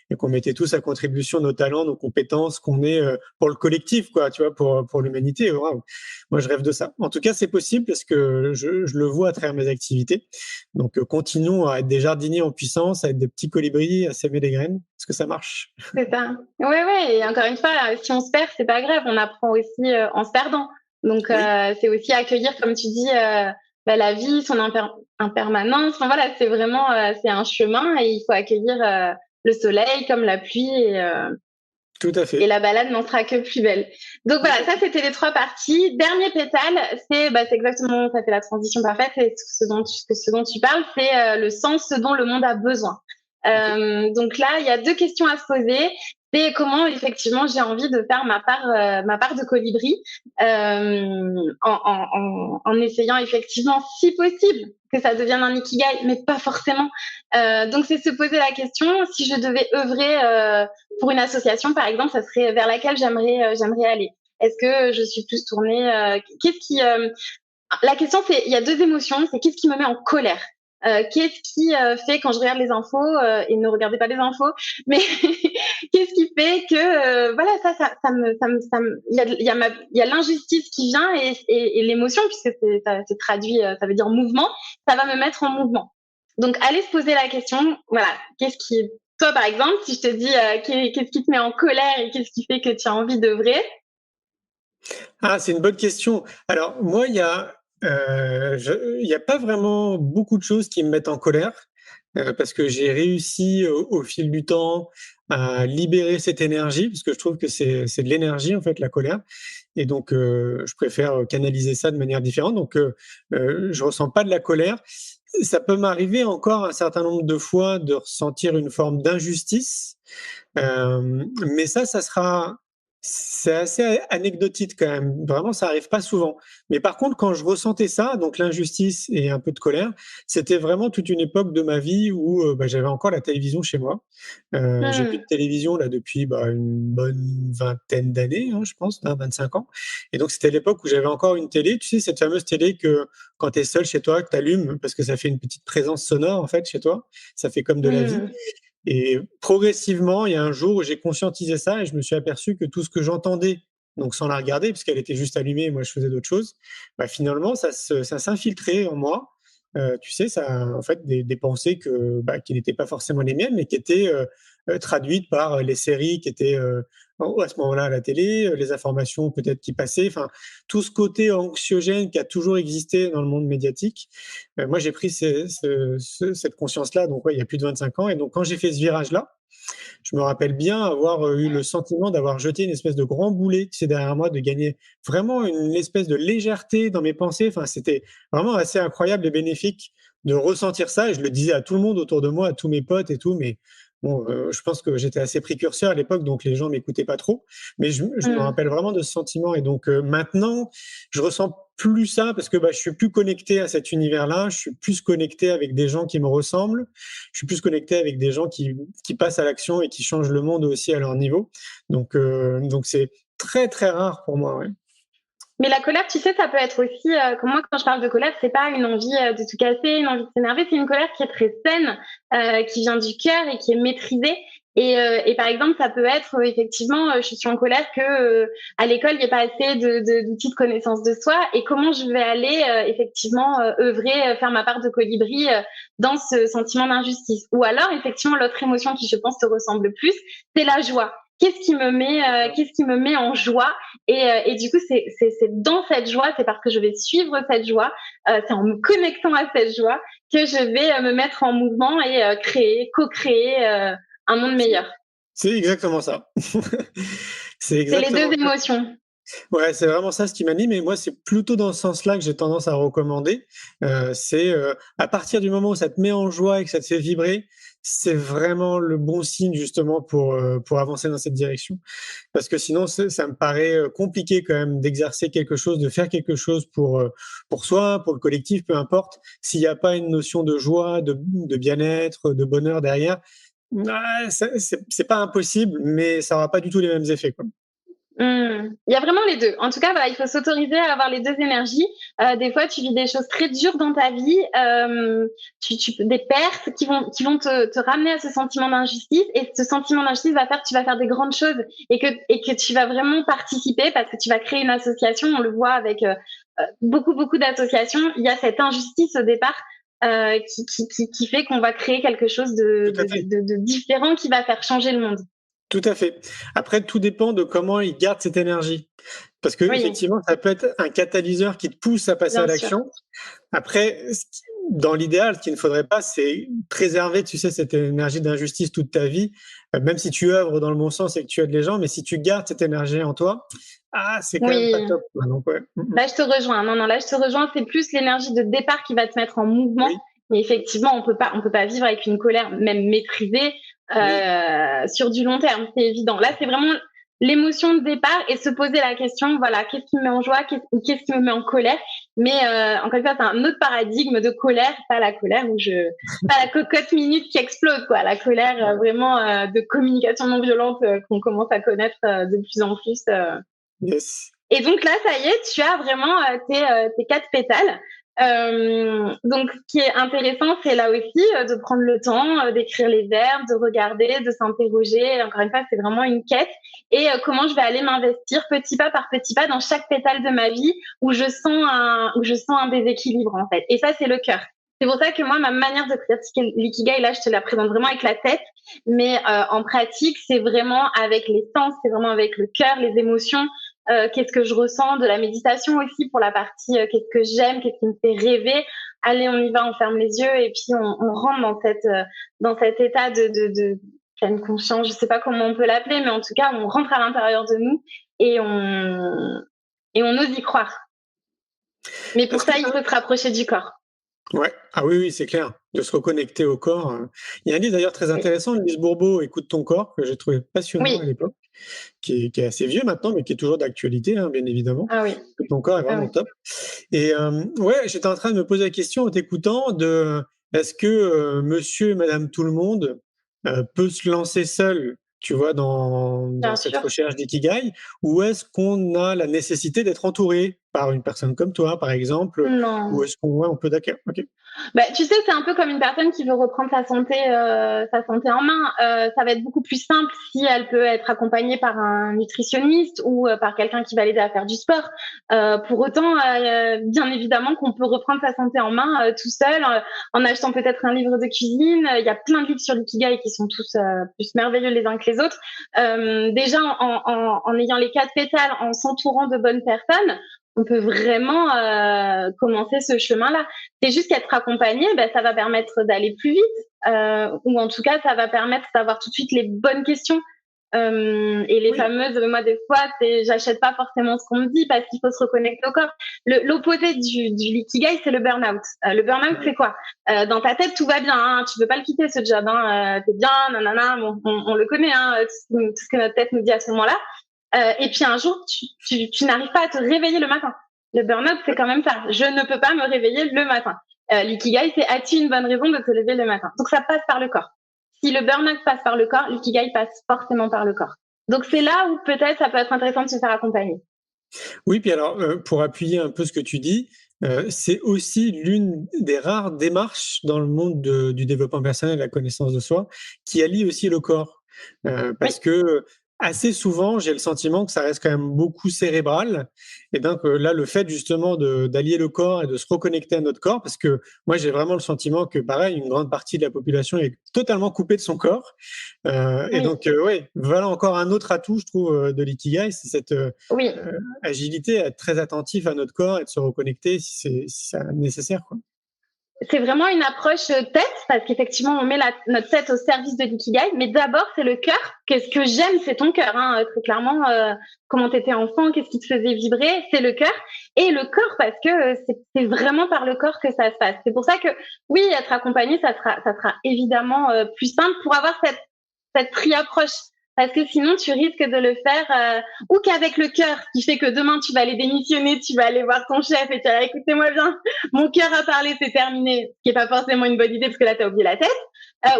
et qu'on mettait tous à contribution nos talents, nos compétences, qu'on est pour le collectif, quoi, tu vois, pour l'humanité. Waouh. Moi, je rêve de ça. En tout cas, c'est possible parce que je le vois à travers mes activités. Donc, continuons à être des jardiniers en puissance, à être des petits colibris, à s'aimer des graines, parce que ça marche. C'est ça. Ouais, ouais. Et encore une fois, si on se perd, c'est pas grave. On apprend aussi en se perdant. Donc, c'est aussi accueillir, comme tu dis, la vie, son impermanence. Enfin, voilà, c'est vraiment, c'est un chemin et il faut accueillir le soleil comme la pluie Tout à fait. et la balade n'en sera que plus belle. Donc voilà, ça c'était les 3 parties. Dernier pétale, c'est exactement, ça fait la transition parfaite. Et ce dont tu parles, c'est le sens, ce dont le monde a besoin. Donc là, il y a 2 questions à se poser. C'est comment effectivement j'ai envie de faire ma part de colibri en essayant effectivement, si possible, que ça devienne un ikigai, mais pas forcément. Donc c'est se poser la question, si je devais œuvrer pour une association, par exemple, ça serait vers laquelle j'aimerais aller. Est-ce que je suis plus tournée La question, c'est, il y a 2 émotions, c'est qu'est-ce qui me met en colère. Qu'est-ce qui fait quand je regarde les infos et ne regardez pas les infos, mais qu'est-ce qui fait que voilà, ça me il y a l'injustice qui vient et l'émotion, puisque c'est traduit, ça veut dire mouvement, ça va me mettre en mouvement. Donc allez se poser la question, voilà, toi par exemple, si je te dis qu'est-ce qui te met en colère et qu'est-ce qui fait que tu as envie d'œuvrer? Ah, c'est une bonne question. Alors moi, il y a pas vraiment beaucoup de choses qui me mettent en colère parce que j'ai réussi au fil du temps à libérer cette énergie, parce que je trouve que c'est de l'énergie en fait, la colère, et donc je préfère canaliser ça de manière différente. Donc je ressens pas de la colère. Ça peut m'arriver encore un certain nombre de fois de ressentir une forme d'injustice, mais ça c'est assez anecdotique quand même. Vraiment, ça arrive pas souvent. Mais par contre, quand je ressentais ça, donc l'injustice et un peu de colère, c'était vraiment toute une époque de ma vie où j'avais encore la télévision chez moi. J'ai plus de télévision là depuis une bonne vingtaine d'années, hein, je pense, 25 ans. Et donc c'était l'époque où j'avais encore une télé. Tu sais, cette fameuse télé que quand tu es seul chez toi, que tu allumes parce que ça fait une petite présence sonore en fait chez toi. Ça fait comme de la vie. Et progressivement, il y a un jour où j'ai conscientisé ça et je me suis aperçu que tout ce que j'entendais, donc sans la regarder, puisqu'elle était juste allumée et moi je faisais d'autres choses, finalement, ça s'infiltrait en moi. Tu sais, ça, en fait, des pensées qui n'étaient pas forcément les miennes, mais qui étaient traduites par les séries qui étaient à ce moment-là à la télé, les informations peut-être qui passaient, enfin, tout ce côté anxiogène qui a toujours existé dans le monde médiatique. Moi, j'ai pris cette conscience-là, donc il y a plus de 25 ans, et donc quand j'ai fait ce virage-là, je me rappelle bien avoir eu le sentiment d'avoir jeté une espèce de grand boulet, tu sais, derrière moi, de gagner vraiment une espèce de légèreté dans mes pensées. Enfin, c'était vraiment assez incroyable et bénéfique de ressentir ça. Et je le disais à tout le monde autour de moi, à tous mes potes et tout, mais bon, je pense que j'étais assez précurseur à l'époque, donc les gens m'écoutaient pas trop. Mais je me rappelle vraiment de ce sentiment. Et donc maintenant, je ressens plus ça parce que je suis plus connecté à cet univers-là. Je suis plus connecté avec des gens qui me ressemblent. Je suis plus connecté avec des gens qui passent à l'action et qui changent le monde aussi à leur niveau. Donc c'est très très rare pour moi. Ouais. Mais la colère, tu sais, ça peut être aussi, comme moi, quand je parle de colère, c'est pas une envie de tout casser, une envie de s'énerver, c'est une colère qui est très saine, qui vient du cœur et qui est maîtrisée. Et par exemple, ça peut être effectivement, je suis en colère que à l'école il n'y a pas assez d'outils de connaissance de soi. Et comment je vais aller effectivement œuvrer, faire ma part de colibri dans ce sentiment d'injustice. Ou alors effectivement l'autre émotion qui je pense te ressemble le plus, c'est la joie. Qu'est-ce qui me met en joie et du coup c'est dans cette joie, c'est parce que je vais suivre cette joie, c'est en me connectant à cette joie que je vais me mettre en mouvement et co-créer un monde meilleur. C'est exactement ça. C'est les 2 émotions. Ouais, c'est vraiment ça ce qui m'anime, et moi c'est plutôt dans ce sens-là que j'ai tendance à recommander. C'est à partir du moment où ça te met en joie et que ça te fait vibrer, c'est vraiment le bon signe justement pour avancer dans cette direction. Parce que sinon ça me paraît compliqué quand même d'exercer quelque chose, de faire quelque chose pour soi, pour le collectif, peu importe, s'il n'y a pas une notion de joie, de bien-être, de bonheur derrière. C'est pas impossible, mais ça aura pas du tout les mêmes effets, quoi. Il y a vraiment les deux. En tout cas, voilà, il faut s'autoriser à avoir les deux énergies. Des fois, tu vis des choses très dures dans ta vie, des pertes qui vont te ramener à ce sentiment d'injustice. Et ce sentiment d'injustice va faire que tu vas faire des grandes choses et que tu vas vraiment participer parce que tu vas créer une association. On le voit avec beaucoup d'associations. Il y a cette injustice au départ qui fait qu'on va créer quelque chose de différent qui va faire changer le monde. Tout à fait. Après, tout dépend de comment il garde cette énergie. Parce que, effectivement, ça peut être un catalyseur qui te pousse à passer à l'action. Après, dans l'idéal, ce qu'il ne faudrait pas, c'est préserver, tu sais, cette énergie d'injustice toute ta vie, même si tu œuvres dans le bon sens et que tu aides les gens, mais si tu gardes cette énergie en toi, c'est quand même pas top. Donc, Là, je te rejoins. Non, là, je te rejoins. C'est plus l'énergie de départ qui va te mettre en mouvement. Oui. Mais effectivement, on peut pas vivre avec une colère même maîtrisée sur du long terme, c'est évident. Là, c'est vraiment l'émotion de départ et se poser la question, voilà, qu'est-ce qui me met en joie, qu'est-ce qui me met en colère. Mais encore une fois, c'est un autre paradigme de colère, pas la colère pas la cocotte minute qui explose, quoi. La colère vraiment de communication non violente qu'on commence à connaître de plus en plus. Yes. Et donc là, ça y est, tu as vraiment tes 4 pétales. Donc, ce qui est intéressant, c'est là aussi de prendre le temps d'écrire les verbes, de regarder, de s'interroger. Encore une fois, c'est vraiment une quête. Et comment je vais aller m'investir petit pas par petit pas dans chaque pétale de ma vie où je sens un déséquilibre, en fait. Et ça, c'est le cœur. C'est pour ça que moi, ma manière de pratiquer l'ikigai, là, je te la présente vraiment avec la tête. Mais en pratique, c'est vraiment avec les sens, c'est vraiment avec le cœur, les émotions. Qu'est-ce que je ressens, de la méditation aussi pour la partie qu'est-ce que j'aime, qu'est-ce qui me fait rêver. Allez, on y va, on ferme les yeux et puis on rentre dans cet état de pleine conscience. Je sais pas comment on peut l'appeler, mais en tout cas, on rentre à l'intérieur de nous et on ose y croire. Mais pour ça, il faut se rapprocher du corps. Ouais, oui, c'est clair, de se reconnecter au corps. Il y a un livre d'ailleurs très intéressant, Lise Bourbeau, Écoute ton corps, que j'ai trouvé passionnant à l'époque, qui est assez vieux maintenant, mais qui est toujours d'actualité, bien évidemment. Écoute ton corps est vraiment top. Et j'étais en train de me poser la question en t'écoutant est-ce que monsieur et madame tout le monde peut se lancer seul, tu vois, dans cette recherche d'ikigai, ou est-ce qu'on a la nécessité d'être entouré par une personne comme toi, par exemple? Non. Ou est-ce qu'on peut d'accord? Okay. Tu sais, c'est un peu comme une personne qui veut reprendre sa santé en main. Ça va être beaucoup plus simple si elle peut être accompagnée par un nutritionniste ou par quelqu'un qui va l'aider à faire du sport. Pour autant, bien évidemment qu'on peut reprendre sa santé en main tout seul, en achetant peut-être un livre de cuisine. Il y a plein de livres sur l'ikigai qui sont tous plus merveilleux les uns que les autres. Déjà, en ayant les 4 pétales, en s'entourant de bonnes personnes, on peut vraiment commencer ce chemin-là. C'est juste qu'être accompagné, ça va permettre d'aller plus vite, ou en tout cas, ça va permettre d'avoir tout de suite les bonnes questions. Et les fameuses, moi des fois, j'achète pas forcément ce qu'on me dit parce qu'il faut se reconnecter au corps. L'opposé du l'ikigai, c'est le burn-out. Le burn-out, c'est quoi? Dans ta tête, tout va bien, tu veux pas le quitter ce job, t'es bien, nanana, on le connaît, tout ce que notre tête nous dit à ce moment-là. Et puis un jour, tu n'arrives pas à te réveiller le matin. Le burn-out, c'est quand même ça. Je ne peux pas me réveiller le matin. L'ikigai, c'est as-tu une bonne raison de te lever le matin? Donc ça passe par le corps. Si le burn-out passe par le corps, l'ikigai passe forcément par le corps. Donc c'est là où peut-être ça peut être intéressant de se faire accompagner. Oui, puis alors pour appuyer un peu ce que tu dis, c'est aussi l'une des rares démarches dans le monde du développement personnel, la connaissance de soi, qui allie aussi le corps. Parce que assez souvent, j'ai le sentiment que ça reste quand même beaucoup cérébral. Et donc là, le fait justement d'allier le corps et de se reconnecter à notre corps, parce que moi, j'ai vraiment le sentiment que, pareil, une grande partie de la population est totalement coupée de son corps. Et donc, voilà encore un autre atout, je trouve, de l'ikigai, c'est cette agilité, à être très attentif à notre corps et de se reconnecter si c'est nécessaire, quoi. C'est vraiment une approche tête, parce qu'effectivement, on met notre tête au service de l'ikigai, mais d'abord, c'est le cœur. Qu'est-ce que j'aime, c'est ton cœur, très clairement. Comment t'étais enfant, qu'est-ce qui te faisait vibrer, c'est le cœur. Et le corps, parce que c'est vraiment par le corps que ça se passe. C'est pour ça que, oui, être accompagné, ça sera évidemment plus simple pour avoir cette tri-approche. Parce que sinon, tu risques de le faire ou qu'avec le cœur, qui fait que demain, tu vas aller démissionner, tu vas aller voir ton chef et tu vas dire, écoutez-moi bien, mon cœur a parlé, c'est terminé, ce qui n'est pas forcément une bonne idée parce que là, tu as oublié la tête.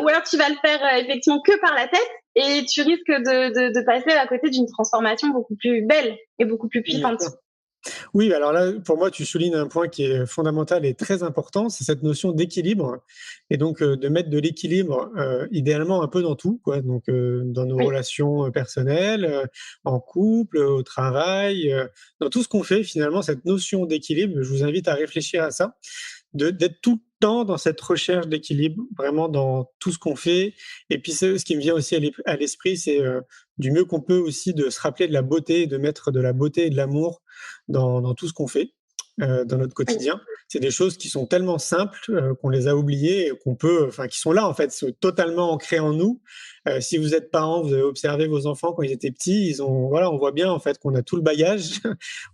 Ou alors, tu vas le faire effectivement que par la tête et tu risques de passer à côté d'une transformation beaucoup plus belle et beaucoup plus puissante. Oui, alors là, pour moi, tu soulignes un point qui est fondamental et très important, c'est cette notion d'équilibre. Et donc, de mettre de l'équilibre, idéalement un peu dans tout, quoi. Donc, dans nos relations personnelles, en couple, au travail, dans tout ce qu'on fait, finalement, cette notion d'équilibre, je vous invite à réfléchir à ça, d'être tout le temps dans cette recherche d'équilibre, vraiment dans tout ce qu'on fait. Et puis, ce qui me vient aussi à l'esprit, c'est du mieux qu'on peut aussi de se rappeler de la beauté, de mettre de la beauté et de l'amour dans tout ce qu'on fait dans notre quotidien. C'est des choses qui sont tellement simples qu'on les a oubliées et qui sont là en fait, sont totalement ancrées en nous. Si vous êtes parents, vous avez observé vos enfants quand ils étaient petits, on voit bien en fait qu'on a tout le bagage,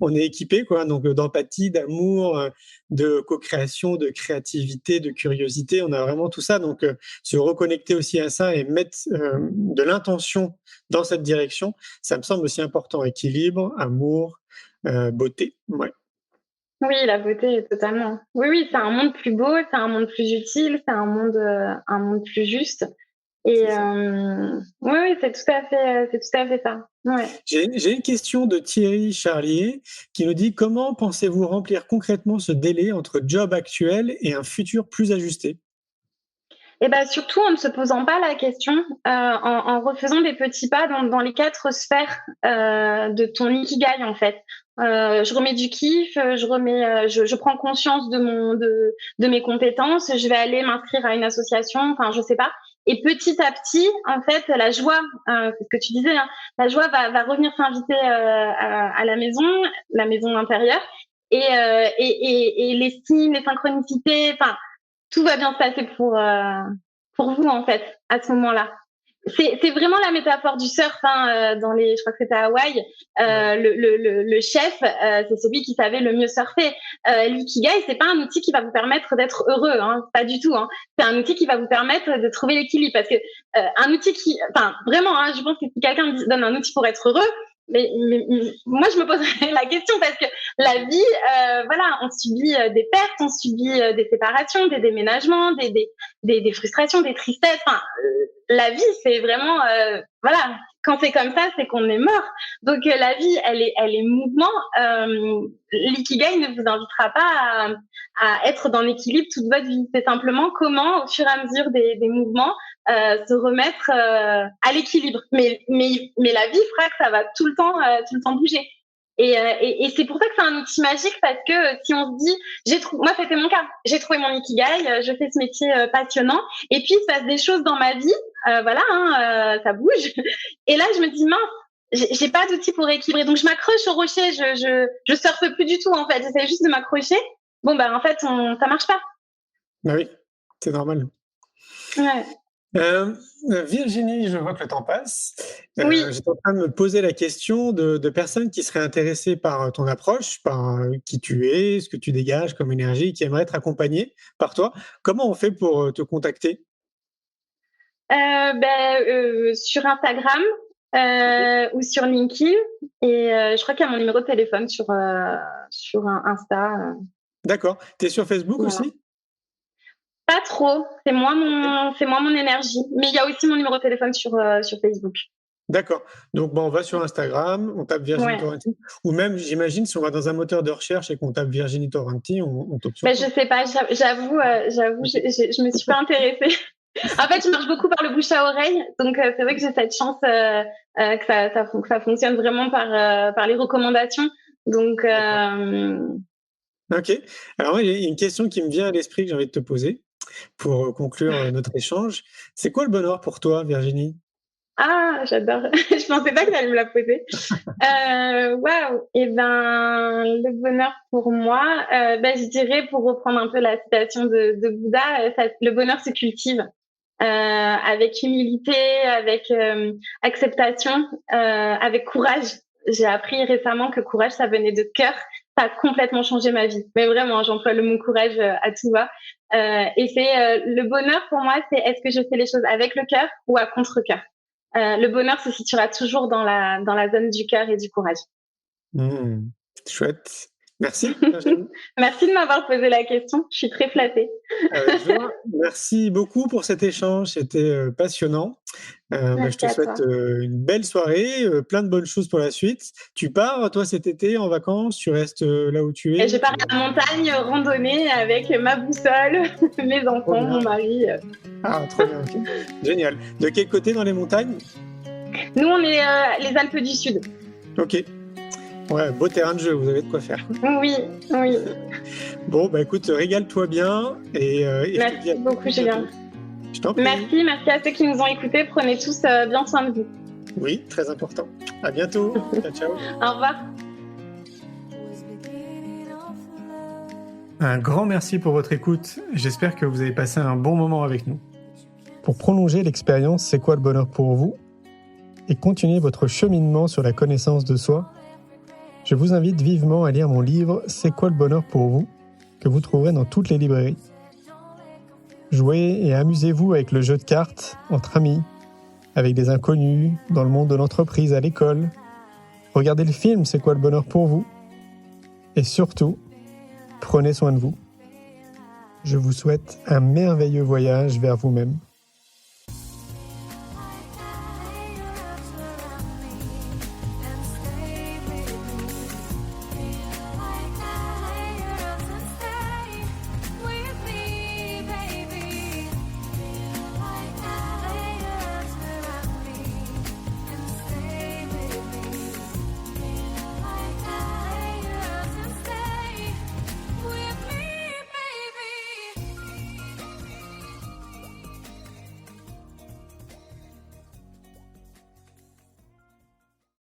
on est équipé quoi, donc d'empathie, d'amour, de co-création, de créativité, de curiosité, on a vraiment tout ça. Donc se reconnecter aussi à ça et mettre de l'intention dans cette direction, ça me semble aussi important. Équilibre, amour, beauté, ouais. Oui, la beauté, totalement. Oui, c'est un monde plus beau, c'est un monde plus utile, c'est un monde plus juste. Et oui, c'est tout à fait ça. Ouais. J'ai une question de Thierry Charlier qui nous dit: comment pensez-vous remplir concrètement ce délai entre job actuel et un futur plus ajusté? Et ben surtout en ne se posant pas la question, en refaisant des petits pas dans les 4 sphères de ton ikigai en fait. Je remets du kiff, je prends conscience de mes compétences, je vais aller m'inscrire à une association, enfin je sais pas. Et petit à petit, en fait, la joie, c'est ce que tu disais, hein, la joie va revenir s'inviter à la maison intérieure, et l'estime, les synchronicités, enfin tout va bien se passer pour vous en fait à ce moment-là. C'est vraiment la métaphore du surf je crois que c'était à Hawaï. Le chef, c'est celui qui savait le mieux surfer. L'ikigai, c'est pas un outil qui va vous permettre d'être heureux, hein, pas du tout. Hein. C'est un outil qui va vous permettre de trouver l'équilibre, parce que un outil vraiment, hein, je pense que si quelqu'un me donne un outil pour être heureux, mais moi je me poserais la question, parce que la vie, on subit des pertes, on subit des séparations, des déménagements, des frustrations, des tristesses. La vie, c'est vraiment quand c'est comme ça, c'est qu'on est mort. Donc la vie, elle est mouvement. L'ikigai ne vous invitera pas à être dans l'équilibre toute votre vie. C'est simplement comment, au fur et à mesure des mouvements, se remettre à l'équilibre. Mais la vie fera que ça va tout le temps bouger. Et c'est pour ça que c'est un outil magique, parce que si on se dit, moi c'était mon cas, j'ai trouvé mon ikigai, je fais ce métier passionnant, et puis il se passe des choses dans ma vie, ça bouge, et là je me dis mince, j'ai pas d'outil pour équilibrer, donc je m'accroche au rocher, je surfe plus du tout en fait, j'essaie juste de m'accrocher. Bon en fait ça marche pas. Bah oui, c'est normal. Ouais. Virginie, je vois que le temps passe. Oui. J'étais en train de me poser la question de personnes qui seraient intéressées par ton approche, par qui tu es, ce que tu dégages comme énergie, qui aimeraient être accompagnées par toi. Comment on fait pour te contacter? Sur Instagram ou sur LinkedIn, et je crois qu'il y a mon numéro de téléphone sur un Insta. D'accord. Tu es sur Facebook aussi? Pas trop, c'est moins mon énergie, mais il y a aussi mon numéro de téléphone sur Facebook. D'accord. Donc on va sur Instagram, on tape Virginie Torrenti, ou même, j'imagine, si on va dans un moteur de recherche et qu'on tape Virginie Torrenti, on tombe sur. Je sais pas, j'avoue, je me suis pas intéressée. En fait, je marche beaucoup par le bouche à oreille, donc c'est vrai que j'ai cette chance que ça fonctionne vraiment par les recommandations. Donc Ok. Alors il y a une question qui me vient à l'esprit que j'ai envie de te poser pour conclure notre échange. C'est quoi le bonheur pour toi, Virginie? Ah, j'adore. Je pensais pas que tu allais me la poser. Waouh. Le bonheur pour moi, je dirais, pour reprendre un peu la citation de Bouddha, le bonheur se cultive avec humilité, avec acceptation, avec courage. J'ai appris récemment que courage, ça venait de cœur. Ça a complètement changé ma vie. Mais vraiment, j'emploie le mot courage à tout va. Et c'est le bonheur pour moi, c'est est-ce que je fais les choses avec le cœur ou à contre-cœur. Le bonheur se situera toujours dans la zone du cœur et du courage. Chouette. Merci, Virginie. Merci de m'avoir posé la question. Je suis très flattée. Merci beaucoup pour cet échange. C'était passionnant. Je te souhaite une belle soirée, plein de bonnes choses pour la suite. Tu pars, toi, cet été en vacances? Tu restes là où tu es? Et je pars à la montagne randonnée avec ma boussole, mes enfants, mon mari. Ah, trop bien. Okay. Génial. De quel côté dans les montagnes? Nous, on est les Alpes du Sud. Ok. Ouais, beau terrain de jeu, vous avez de quoi faire. Oui. Bon, écoute, régale-toi bien. Merci beaucoup, Julien. Je t'en prie. Merci à ceux qui nous ont écoutés. Prenez tous bien soin de vous. Oui, très important. À bientôt. Ciao. Au revoir. Un grand merci pour votre écoute. J'espère que vous avez passé un bon moment avec nous. Pour prolonger l'expérience C'est quoi le bonheur pour vous et continuer votre cheminement sur la connaissance de soi, je vous invite vivement à lire mon livre C'est quoi le bonheur pour vous, que vous trouverez dans toutes les librairies. Jouez et amusez-vous avec le jeu de cartes, entre amis, avec des inconnus, dans le monde de l'entreprise, à l'école. Regardez le film C'est quoi le bonheur pour vous. Et surtout, prenez soin de vous. Je vous souhaite un merveilleux voyage vers vous-même.